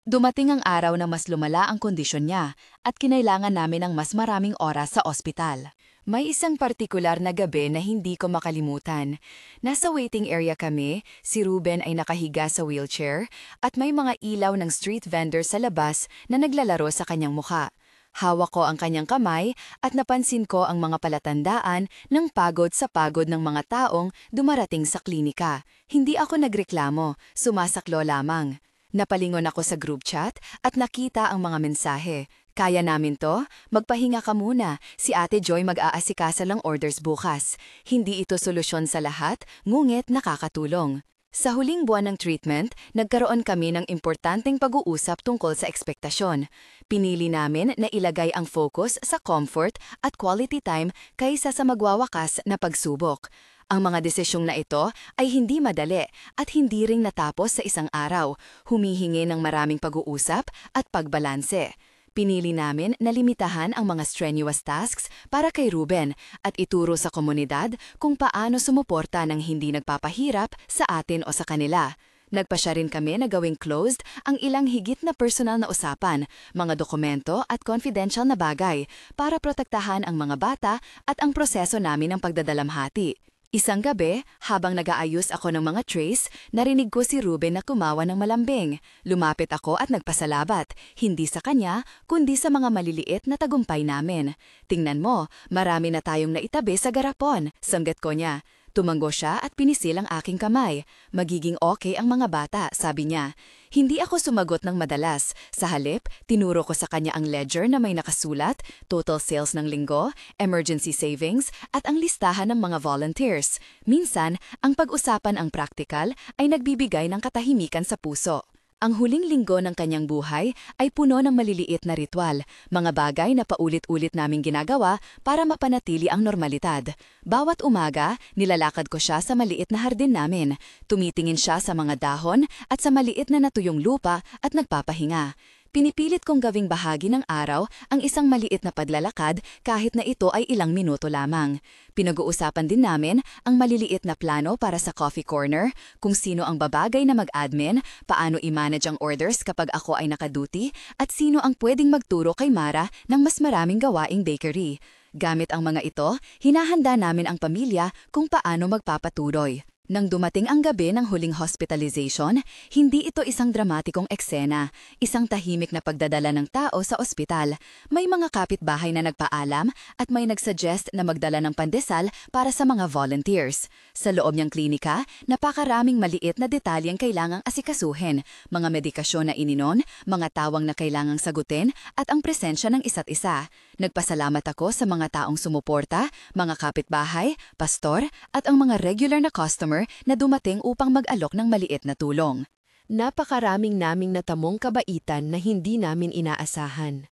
Dumating ang araw na mas lumala ang kondisyon niya at kinailangan namin ng mas maraming oras sa ospital. May isang partikular na gabi na hindi ko makalimutan. Nasa waiting area kami, si Ruben ay nakahiga sa wheelchair at may mga ilaw ng street vendor sa labas na naglalaro sa kanyang mukha. Hawak ko ang kanyang kamay at napansin ko ang mga palatandaan ng pagod sa pagod ng mga taong dumarating sa klinika. Hindi ako nagreklamo, sumasaklo lamang. Napalingon ako sa group chat at nakita ang mga mensahe. Kaya namin to? Magpahinga ka muna. Si Ate Joy mag-aasikasa lang orders bukas. Hindi ito solusyon sa lahat, ngunit nakakatulong. Sa huling buwan ng treatment, nagkaroon kami ng importanteng pag-uusap tungkol sa ekspektasyon. Pinili namin na ilagay ang focus sa comfort at quality time kaysa sa magwawakas na pagsubok. Ang mga desisyong na ito ay hindi madali at hindi ring natapos sa isang araw, humihingi ng maraming pag-uusap at pagbalanse. Pinili namin na limitahan ang mga strenuous tasks para kay Ruben at ituro sa komunidad kung paano sumuporta ng hindi nagpapahirap sa atin o sa kanila. Nagpasya rin kami na gawing closed ang ilang higit na personal na usapan, mga dokumento at confidential na bagay para protektahan ang mga bata at ang proseso namin ng pagdadalamhati. Isang gabi, habang nag-aayos ako ng mga trays, narinig ko si Ruben na kumawa ng malambing. Lumapit ako at nagpasalabat, hindi sa kanya, kundi sa mga maliliit na tagumpay namin. Tingnan mo, marami na tayong naitabi sa garapon, sanggat ko niya. Tumango siya at pinisil ang aking kamay. Magiging okay ang mga bata, sabi niya. Hindi ako sumagot ng madalas. Sa halip, tinuro ko sa kanya ang ledger na may nakasulat, total sales ng linggo, emergency savings, at ang listahan ng mga volunteers. Minsan, ang pag-usapan ang practical ay nagbibigay ng katahimikan sa puso. Ang huling linggo ng kanyang buhay ay puno ng maliliit na ritual, mga bagay na paulit-ulit naming ginagawa para mapanatili ang normalidad. Bawat umaga, nilalakad ko siya sa maliit na hardin namin. Tumitingin siya sa mga dahon at sa maliit na natuyong lupa at nagpapahinga. Pinipilit kong gawing bahagi ng araw ang isang maliit na paglalakad kahit na ito ay ilang minuto lamang. Pinag-uusapan din namin ang maliliit na plano para sa coffee corner, kung sino ang babagay na mag-admin, paano i-manage ang orders kapag ako ay nakaduty, at sino ang pwedeng magturo kay Mara ng mas maraming gawaing bakery. Gamit ang mga ito, hinahanda namin ang pamilya kung paano magpapatuloy. Nang dumating ang gabi ng huling hospitalization, hindi ito isang dramatikong eksena, isang tahimik na pagdadala ng tao sa ospital. May mga kapitbahay na nagpaalam at may nagsuggest na magdala ng pandesal para sa mga volunteers. Sa loob niyang klinika, napakaraming maliit na detalyeng kailangang asikasuhin, mga medikasyon na ininom, mga tawang na kailangang sagutin at ang presensya ng isa't isa. Nagpasalamat ako sa mga taong sumuporta, mga kapitbahay, pastor at ang mga regular na customer na dumating upang mag-alok ng maliit na tulong. Napakaraming naming natamong kabaitan na hindi namin inaasahan.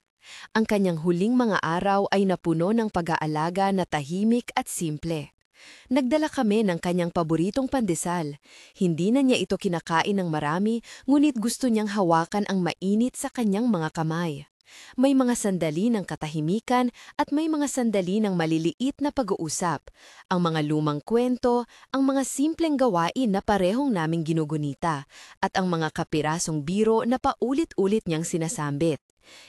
Ang kanyang huling mga araw ay napuno ng pag-aalaga na tahimik at simple. Nagdala kami ng kanyang paboritong pandesal. Hindi na niya ito kinakain ng marami, ngunit gusto niyang hawakan ang mainit sa kanyang mga kamay. May mga sandali ng katahimikan at may mga sandali ng maliliit na pag-uusap. Ang mga lumang kwento, ang mga simpleng gawain na parehong naming ginugunita, at ang mga kapirasong biro na paulit-ulit niyang sinasambit.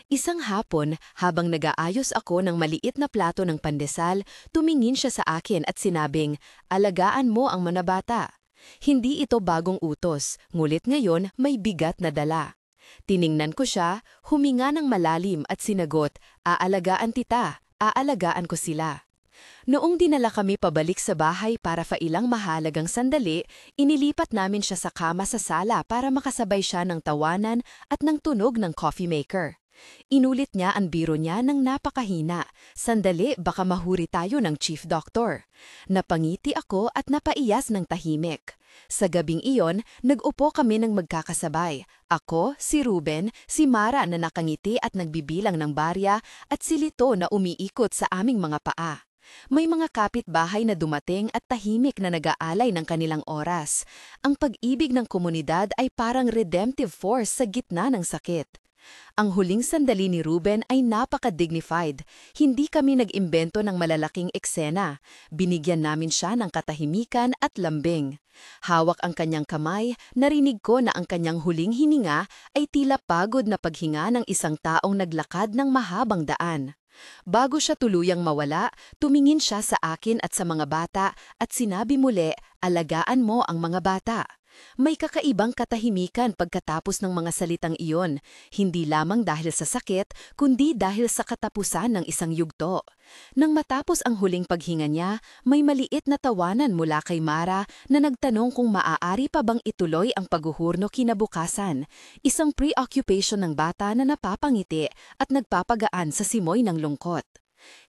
Isang hapon, habang nag-aayos ako ng maliit na plato ng pandesal, tumingin siya sa akin at sinabing, "Alagaan mo ang mga bata." Hindi ito bagong utos, ngulit ngayon may bigat na dala. Tiningnan ko siya, huminga ng malalim at sinagot, "Aalagaan tita, aalagaan ko sila." Noong dinala kami pabalik sa bahay para sa ilang mahalagang sandali, inilipat namin siya sa kama sa sala para makasabay siya ng tawanan at ng tunog ng coffee maker. Inulit niya ang biro niya ng napakahina. "Sandali, baka mahuri tayo ng chief doctor." Napangiti ako at napaiyas ng tahimik. Sa gabing iyon, nag-upo kami ng magkakasabay. Ako, si Ruben, si Mara na nakangiti at nagbibilang ng barya, at si Lito na umiikot sa aming mga paa. May mga kapitbahay na dumating at tahimik na nag-aalay ng kanilang oras. Ang pag-ibig ng komunidad ay parang redemptive force sa gitna ng sakit. Ang huling sandali ni Ruben ay napaka-dignified. Hindi kami nag-imbento ng malalaking eksena. Binigyan namin siya ng katahimikan at lambing. Hawak ang kanyang kamay, narinig ko na ang kanyang huling hininga ay tila pagod na paghinga ng isang taong naglakad ng mahabang daan. Bago siya tuluyang mawala, tumingin siya sa akin at sa mga bata at sinabi muli, "Alagaan mo ang mga bata." May kakaibang katahimikan pagkatapos ng mga salitang iyon, hindi lamang dahil sa sakit, kundi dahil sa katapusan ng isang yugto. Nang matapos ang huling paghinga niya, may maliit na tawanan mula kay Mara na nagtanong kung maaari pa bang ituloy ang paghuhurno kinabukasan, isang preoccupation ng bata na napapangiti at nagpapagaan sa simoy ng lungkot.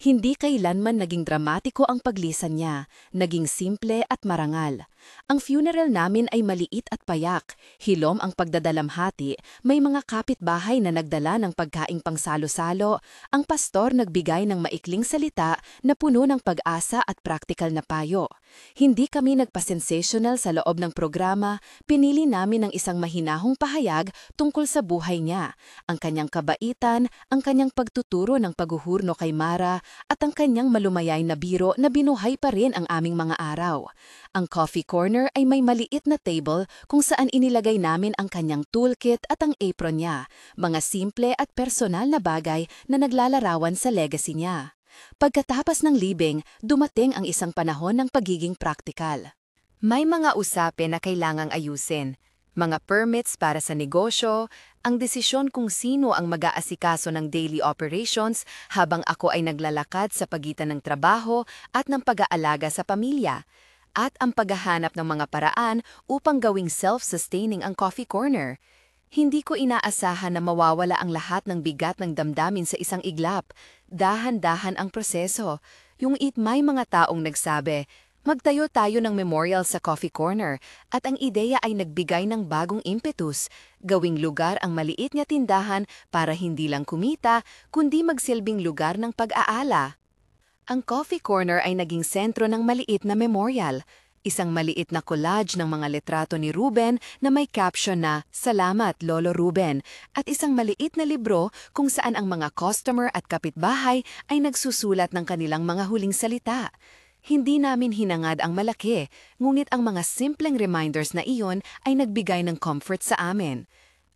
Hindi kailanman naging dramatiko ang paglisan niya, naging simple at marangal. Ang funeral namin ay maliit at payak, hilom ang pagdadalamhati, may mga kapitbahay na nagdala ng pagkaing pangsalo-salo, ang pastor nagbigay ng maikling salita na puno ng pag-asa at praktikal na payo. Hindi kami nagpa-sensational sa loob ng programa, pinili namin ang isang mahinahong pahayag tungkol sa buhay niya, ang kanyang kabaitan, ang kanyang pagtuturo ng paghuhurno kay Mara, at ang kanyang malumayay na biro na binuhay pa rin ang aming mga araw. Ang coffee corner ay may maliit na table kung saan inilagay namin ang kanyang toolkit at ang apron niya, mga simple at personal na bagay na naglalarawan sa legacy niya. Pagkatapos ng libing, dumating ang isang panahon ng pagiging praktikal. May mga usapin na kailangang ayusin, mga permits para sa negosyo, ang desisyon kung sino ang mag-aasikaso ng daily operations habang ako ay naglalakad sa pagitan ng trabaho at ng pag-aalaga sa pamilya, at ang paghahanap ng mga paraan upang gawing self-sustaining ang coffee corner. Hindi ko inaasahan na mawawala ang lahat ng bigat ng damdamin sa isang iglap. Dahan-dahan ang proseso. May mga taong nagsabi, "Magtayo tayo ng memorial sa coffee corner," at ang ideya ay nagbigay ng bagong impetus, gawing lugar ang maliit na tindahan para hindi lang kumita, kundi magsilbing lugar ng pag-aala. Ang coffee corner ay naging sentro ng maliit na memorial, isang maliit na collage ng mga litrato ni Ruben na may caption na "Salamat, Lolo Ruben", at isang maliit na libro kung saan ang mga customer at kapitbahay ay nagsusulat ng kanilang mga huling salita. Hindi namin hinangad ang malaki, ngunit ang mga simpleng reminders na iyon ay nagbigay ng comfort sa amin.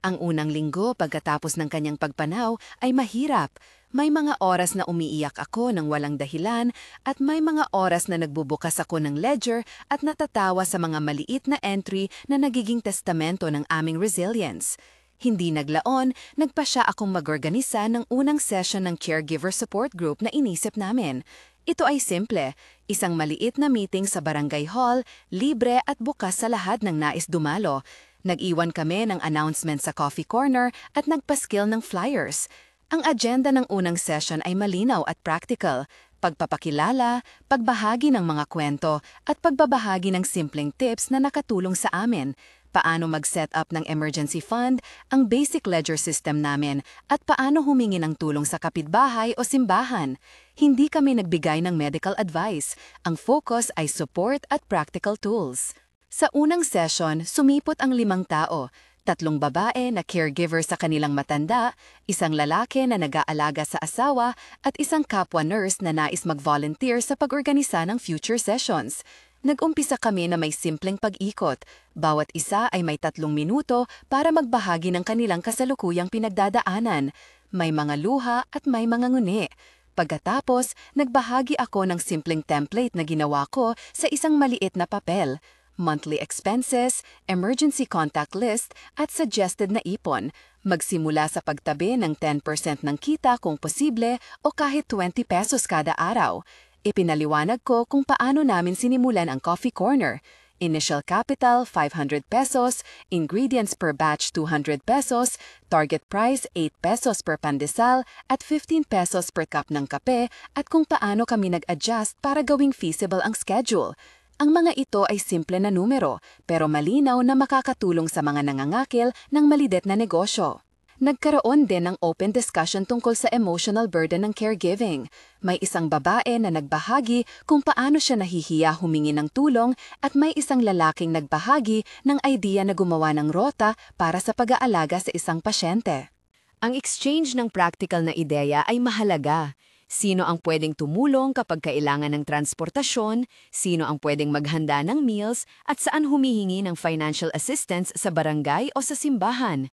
Ang unang linggo pagkatapos ng kanyang pagpanaw ay mahirap. May mga oras na umiiyak ako ng walang dahilan at may mga oras na nagbubukas ako ng ledger at natatawa sa mga maliit na entry na nagiging testamento ng aming resilience. Hindi naglaon, nagpasya akong mag-organisa ng unang session ng caregiver support group na inisip namin. Ito ay simple, isang maliit na meeting sa barangay hall, libre at bukas sa lahat ng nais dumalo. Nag-iwan kami ng announcement sa coffee corner at nagpaskill ng flyers. Ang agenda ng unang session ay malinaw at practical, pagpapakilala, pagbahagi ng mga kwento, at pagbabahagi ng simpleng tips na nakatulong sa amin. Paano mag-set up ng emergency fund, ang basic ledger system namin, at paano humingi ng tulong sa kapitbahay o simbahan. Hindi kami nagbigay ng medical advice. Ang focus ay support at practical tools. Sa unang session, sumipot ang 5 tao. 3 babae na caregiver sa kanilang matanda, 1 lalaki na nag-aalaga sa asawa, at 1 kapwa nurse na nais mag-volunteer sa pag-organisa ng future sessions. Nag-umpisa kami na may simpleng pag-ikot. Bawat isa ay may 3 minuto para magbahagi ng kanilang kasalukuyang pinagdadaanan. May mga luha at may mga nguni. Pagkatapos, nagbahagi ako ng simpleng template na ginawa ko sa isang maliit na papel. Monthly expenses, emergency contact list, at suggested na ipon. Magsimula sa pagtabi ng 10% ng kita kung posible o kahit 20 pesos kada araw. Ipinaliwanag ko kung paano namin sinimulan ang coffee corner. Initial capital, 500 pesos, ingredients per batch 200 pesos, target price 8 pesos per pandesal at 15 pesos per cup ng kape at kung paano kami nag-adjust para gawing feasible ang schedule. Ang mga ito ay simple na numero, pero malinaw na makakatulong sa mga nangangakil ng malidet na negosyo. Nagkaroon din ng open discussion tungkol sa emotional burden ng caregiving. May isang babae na nagbahagi kung paano siya nahihiya humingi ng tulong at may isang lalaking nagbahagi ng idea na gumawa ng rota para sa pag-aalaga sa isang pasyente. Ang exchange ng practical na ideya ay mahalaga. Sino ang pwedeng tumulong kapag kailangan ng transportasyon, sino ang pwedeng maghanda ng meals, at saan humihingi ng financial assistance sa barangay o sa simbahan.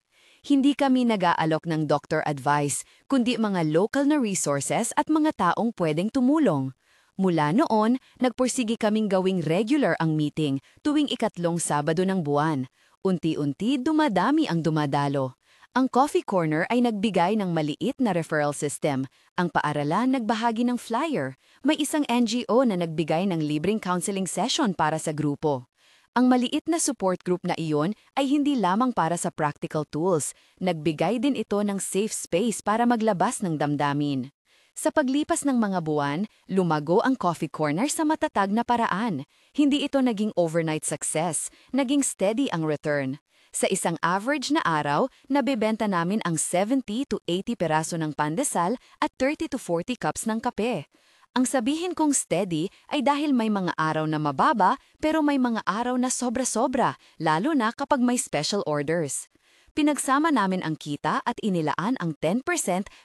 Hindi kami nag-aalok ng doctor advice, kundi mga local na resources at mga taong pwedeng tumulong. Mula noon, nagpursige kaming gawing regular ang meeting tuwing 2 Sabado ng buwan. Unti-unti dumadami ang dumadalo. Ang coffee corner ay nagbigay ng maliit na referral system. Ang paaralan nagbahagi ng flyer. May isang NGO na nagbigay ng libreng counseling session para sa grupo. Ang maliit na support group na iyon ay hindi lamang para sa practical tools. Nagbigay din ito ng safe space para maglabas ng damdamin. Sa paglipas ng mga buwan, lumago ang coffee corner sa matatag na paraan. Hindi ito naging overnight success, naging steady ang return. Sa isang average na araw, nabebenta namin ang 70 to 80 peraso ng pandesal at 30 to 40 cups ng kape. Ang sabihin kong steady ay dahil may mga araw na mababa pero may mga araw na sobra-sobra, lalo na kapag may special orders. Pinagsama namin ang kita at inilaan ang 10%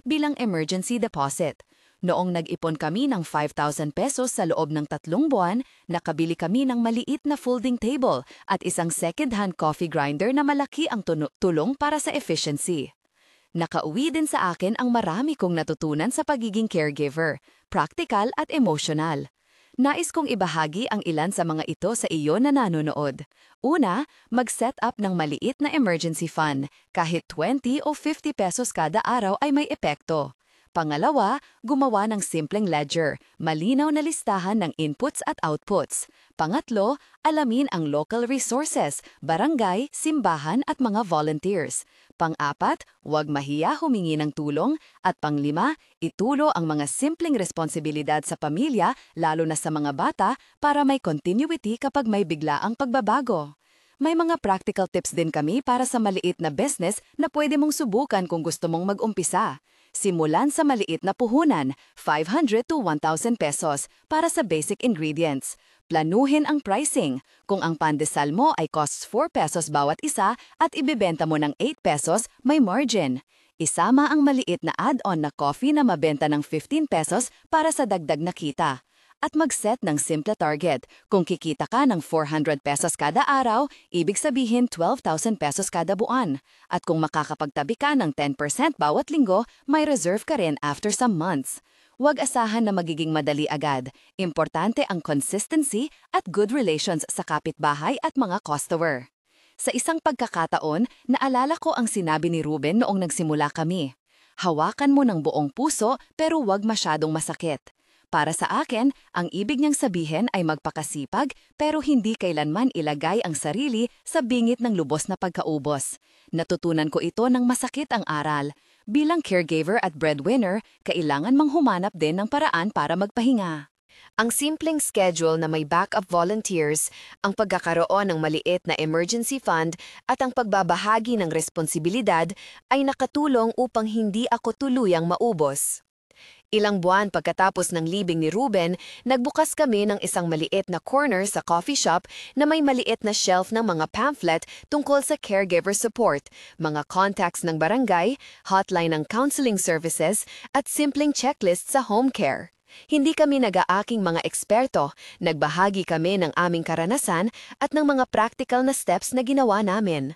bilang emergency deposit. Noong nag-ipon kami ng 5,000 pesos sa loob ng 3 buwan, nakabili kami ng maliit na folding table at isang second-hand coffee grinder na malaki ang tulong para sa efficiency. Nakauwi din sa akin ang marami kong natutunan sa pagiging caregiver, practical at emotional. Nais kong ibahagi ang ilan sa mga ito sa iyo na nanonood. Una, mag-set up ng maliit na emergency fund. Kahit 20 o 50 pesos kada araw ay may epekto. Pangalawa, gumawa ng simpleng ledger, malinaw na listahan ng inputs at outputs. Pangatlo, alamin ang local resources, barangay, simbahan at mga volunteers. Pang-apat, huwag mahiya humingi ng tulong. At pang-5, itulo ang mga simpleng responsibilidad sa pamilya, lalo na sa mga bata, para may continuity kapag may biglaang pagbabago. May mga practical tips din kami para sa maliit na business na pwede mong subukan kung gusto mong mag-umpisa. Simulan sa maliit na puhunan, 500 to 1,000 pesos para sa basic ingredients. Planuhin ang pricing. Kung ang pandesal mo ay costs 4 pesos bawat isa at ibebenta mo ng 8 pesos, may margin. Isama ang maliit na add-on na coffee na mabenta ng 15 pesos para sa dagdag na kita. at mag-set ng simple target. Kung kikita ka ng 400 pesos kada araw, ibig sabihin 12,000 pesos kada buwan. At kung makakapagtabi ka ng 10% bawat linggo, may reserve ka rin after some months. Huwag asahan na magiging madali agad. Importante ang consistency at good relations sa kapitbahay at mga customer. Sa isang pagkakataon, naalala ko ang sinabi ni Ruben noong nagsimula kami. Hawakan mo ng buong puso pero huwag masyadong masakit. Para sa akin, ang ibig niyang sabihin ay magpakasipag pero hindi kailanman ilagay ang sarili sa bingit ng lubos na pagkaubos. Natutunan ko ito ng masakit ang aral. Bilang caregiver at breadwinner, kailangan mang humanap din ng paraan para magpahinga. Ang simpleng schedule na may backup volunteers, ang pagkakaroon ng maliit na emergency fund at ang pagbabahagi ng responsibilidad ay nakatulong upang hindi ako tuluyang maubos. Ilang buwan pagkatapos ng libing ni Ruben, nagbukas kami ng isang maliit na corner sa coffee shop na may maliit na shelf ng mga pamphlet tungkol sa caregiver support, mga contacts ng barangay, hotline ng counseling services, at simpleng checklist sa home care. Hindi kami nag-aaking mga eksperto, nagbahagi kami ng aming karanasan at ng mga practical na steps na ginawa namin.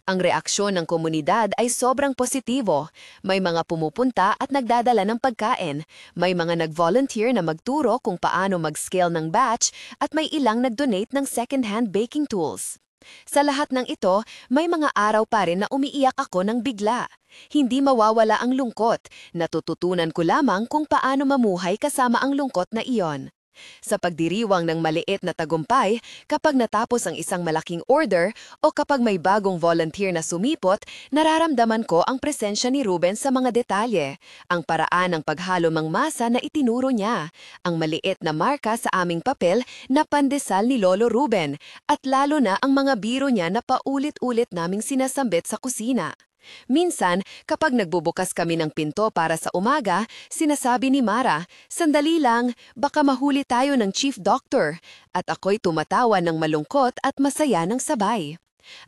Ang reaksyon ng komunidad ay sobrang positibo. May mga pumupunta at nagdadala ng pagkain, may mga nag-volunteer na magturo kung paano mag-scale ng batch at may ilang nag-donate ng second-hand baking tools. Sa lahat ng ito, may mga araw pa rin na umiiyak ako ng bigla. Hindi mawawala ang lungkot. Natututunan ko lamang kung paano mamuhay kasama ang lungkot na iyon. Sa pagdiriwang ng maliit na tagumpay, kapag natapos ang isang malaking order o kapag may bagong volunteer na sumipot, nararamdaman ko ang presensya ni Ruben sa mga detalye, ang paraan ng paghalo ng masa na itinuro niya, ang maliit na marka sa aming papel na pandesal ni Lolo Ruben, at lalo na ang mga biro niya na paulit-ulit naming sinasambit sa kusina. Minsan, kapag nagbubukas kami ng pinto para sa umaga, sinasabi ni Mara, "Sandali lang, baka mahuli tayo ng chief doctor." At ako'y tumatawa ng malungkot at masaya ng sabay.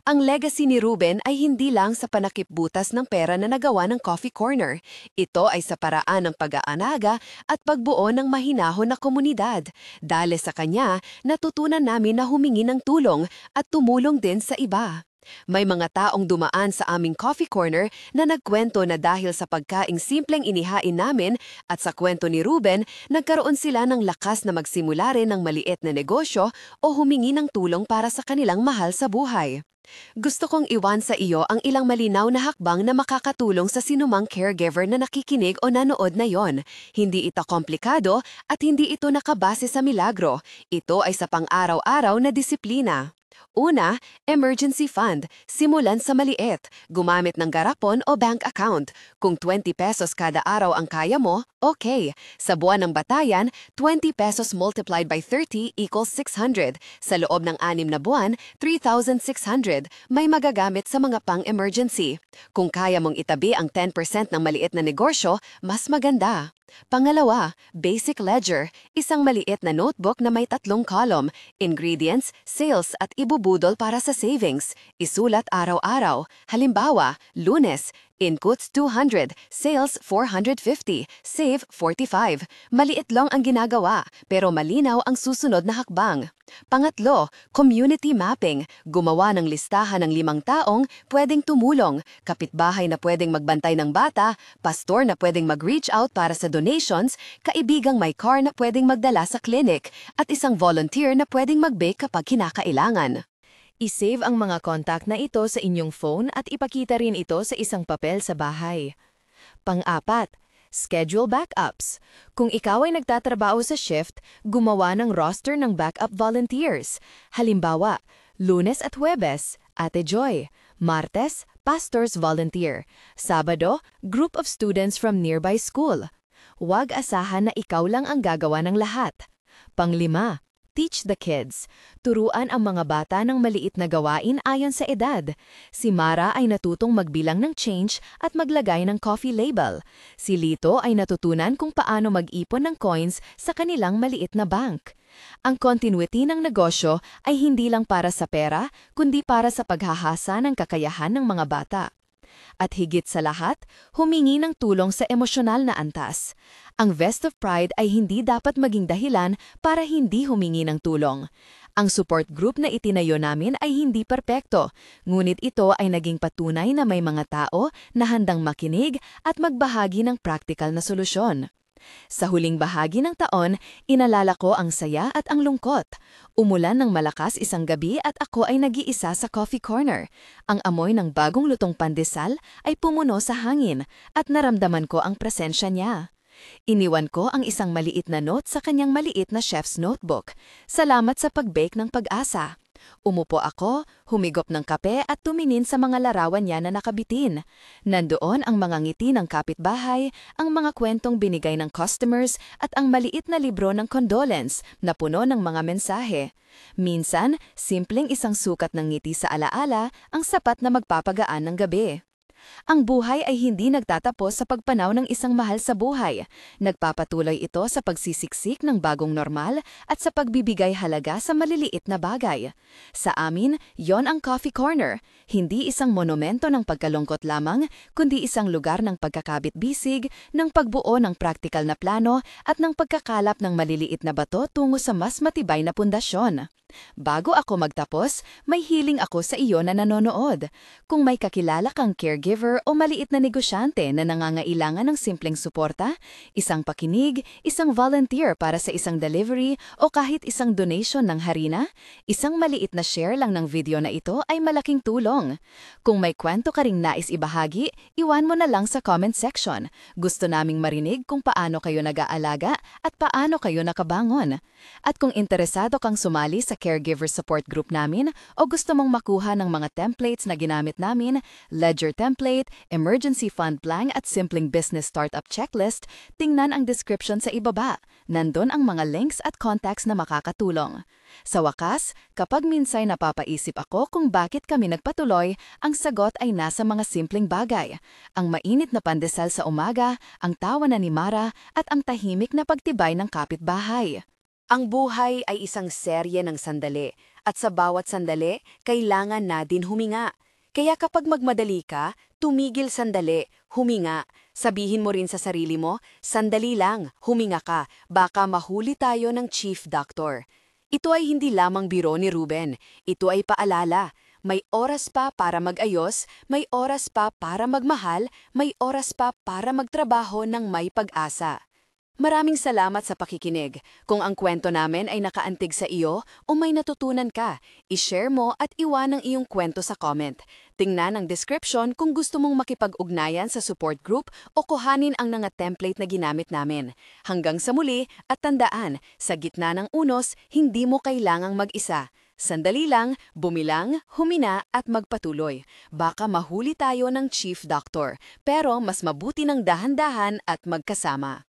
Ang legacy ni Ruben ay hindi lang sa panakipbutas ng pera na nagawa ng coffee corner. Ito ay sa paraan ng pag-aanaga at pagbuo ng mahinahon na komunidad. Dahil sa kanya, natutunan namin na humingi ng tulong at tumulong din sa iba. May mga taong dumaan sa aming coffee corner na nagkwento na dahil sa pagkaing simpleng inihain namin at sa kwento ni Ruben, nagkaroon sila ng lakas na magsimula rin ng maliit na negosyo o humingi ng tulong para sa kanilang mahal sa buhay. Gusto kong iwan sa iyo ang ilang malinaw na hakbang na makakatulong sa sinumang caregiver na nakikinig o nanood na yon. Hindi ito komplikado at hindi ito nakabase sa milagro. Ito ay sa pang-araw-araw na disiplina. Una, emergency fund. Simulan sa maliit. Gumamit ng garapon o bank account. Kung 20 pesos kada araw ang kaya mo, okay. Sa buwan ng batayan, 20 pesos multiplied by 30 equals 600. Sa loob ng 6 na buwan, 3,600. May magagamit sa mga pang-emergency. Kung kaya mong itabi ang 10% ng maliit na negosyo, mas maganda. Pangalawa, basic ledger, isang maliit na notebook na may 3 column, ingredients, sales at ibubudol para sa savings. Isulat araw-araw. Halimbawa, Lunes, inputs 200, sales 450, save 45. Maliit lang ang ginagawa, pero malinaw ang susunod na hakbang. Pangatlo, community mapping. Gumawa ng listahan ng 5 taong pwedeng tumulong, kapitbahay na pwedeng magbantay ng bata, pastor na pwedeng mag-reach out para sa donations, kaibigang may car na pwedeng magdala sa clinic, at isang volunteer na pwedeng mag-bake kapag kinakailangan. I-save ang mga contact na ito sa inyong phone at ipakita rin ito sa isang papel sa bahay. Pang-apat, schedule backups. Kung ikaw ay nagtatrabaho sa shift, gumawa ng roster ng backup volunteers. Halimbawa, Lunes at Huwebes, Ate Joy. Martes, Pastors Volunteer. Sabado, group of students from nearby school. Huwag asahan na ikaw lang ang gagawa ng lahat. Pang-5, teach the kids. Turuan ang mga bata ng maliit na gawain ayon sa edad. Si Mara ay natutong magbilang ng change at maglagay ng coffee label. Si Lito ay natutunan kung paano mag-ipon ng coins sa kanilang maliit na bank. Ang continuity ng negosyo ay hindi lang para sa pera, kundi para sa paghahasa ng kakayahan ng mga bata. At higit sa lahat, humingi ng tulong sa emosyonal na antas. Ang Vest of Pride ay hindi dapat maging dahilan para hindi humingi ng tulong. Ang support group na itinayo namin ay hindi perpekto, ngunit ito ay naging patunay na may mga tao na handang makinig at magbahagi ng practical na solusyon. Sa huling bahagi ng taon, inalala ko ang saya at ang lungkot. Umulan ng malakas isang gabi at ako ay nag-iisa sa coffee corner. Ang amoy ng bagong lutong pandesal ay pumuno sa hangin at naramdaman ko ang presensya niya. Iniwan ko ang isang maliit na note sa kanyang maliit na chef's notebook. Salamat sa pag-bake ng pag-asa. Umupo ako, humigop ng kape at tumingin sa mga larawan niya na nakabitin. Nandoon ang mga ngiti ng kapitbahay, ang mga kwentong binigay ng customers at ang maliit na libro ng condolence na puno ng mga mensahe. Minsan, simpleng isang sukat ng ngiti sa alaala ang sapat na magpapagaan ng gabi. Ang buhay ay hindi nagtatapos sa pagpanaw ng isang mahal sa buhay. Nagpapatuloy ito sa pagsisiksik ng bagong normal at sa pagbibigay halaga sa maliliit na bagay. Sa amin, yon ang coffee corner. Hindi isang monumento ng pagkalungkot lamang, kundi isang lugar ng pagkakabit-bisig, ng pagbuo ng praktikal na plano at ng pagkakalap ng maliliit na bato tungo sa mas matibay na pundasyon. Bago ako magtapos, may hiling ako sa iyo na nanonood. Kung may kakilala kang caregiver o maliit na negosyante na nangangailangan ng simpleng suporta, isang pakinig, isang volunteer para sa isang delivery o kahit isang donation ng harina, isang maliit na share lang ng video na ito ay malaking tulong. Kung may kwento ka ring nais ibahagi, iwan mo na lang sa comment section. Gusto naming marinig kung paano kayo nag-aalaga at paano kayo nakabangon. At kung interesado kang sumali sa caregiver support group namin o gusto mong makuha ng mga templates na ginamit namin, ledger template, emergency fund plan at simpleng business startup checklist, tingnan ang description sa ibaba. Nandun ang mga links at contacts na makakatulong. Sa wakas, kapag minsay napapaisip ako kung bakit kami nagpatuloy, ang sagot ay nasa mga simpleng bagay. Ang mainit na pandesal sa umaga, ang tawa na ni Mara at ang tahimik na pagtibay ng kapitbahay. Ang buhay ay isang serye ng sandali, at sa bawat sandali, kailangan natin huminga. Kaya kapag magmadali ka, tumigil sandali, huminga. Sabihin mo rin sa sarili mo, sandali lang, huminga ka, baka mahuli tayo ng chief doctor. Ito ay hindi lamang biro ni Ruben, ito ay paalala. May oras pa para mag-ayos, may oras pa para magmahal, may oras pa para magtrabaho ng may pag-asa. Maraming salamat sa pakikinig. Kung ang kwento namin ay nakaantig sa iyo o may natutunan ka, i-share mo at iwan ang iyong kwento sa comment. Tingnan ang description kung gusto mong makipag-ugnayan sa support group o kuhanin ang mga template na ginamit namin. Hanggang sa muli at tandaan, sa gitna ng unos, hindi mo kailangang mag-isa. Sandali lang, bumilang, humina at magpatuloy. Baka mahuli tayo ng chief doctor, pero mas mabuti ng dahan-dahan at magkasama.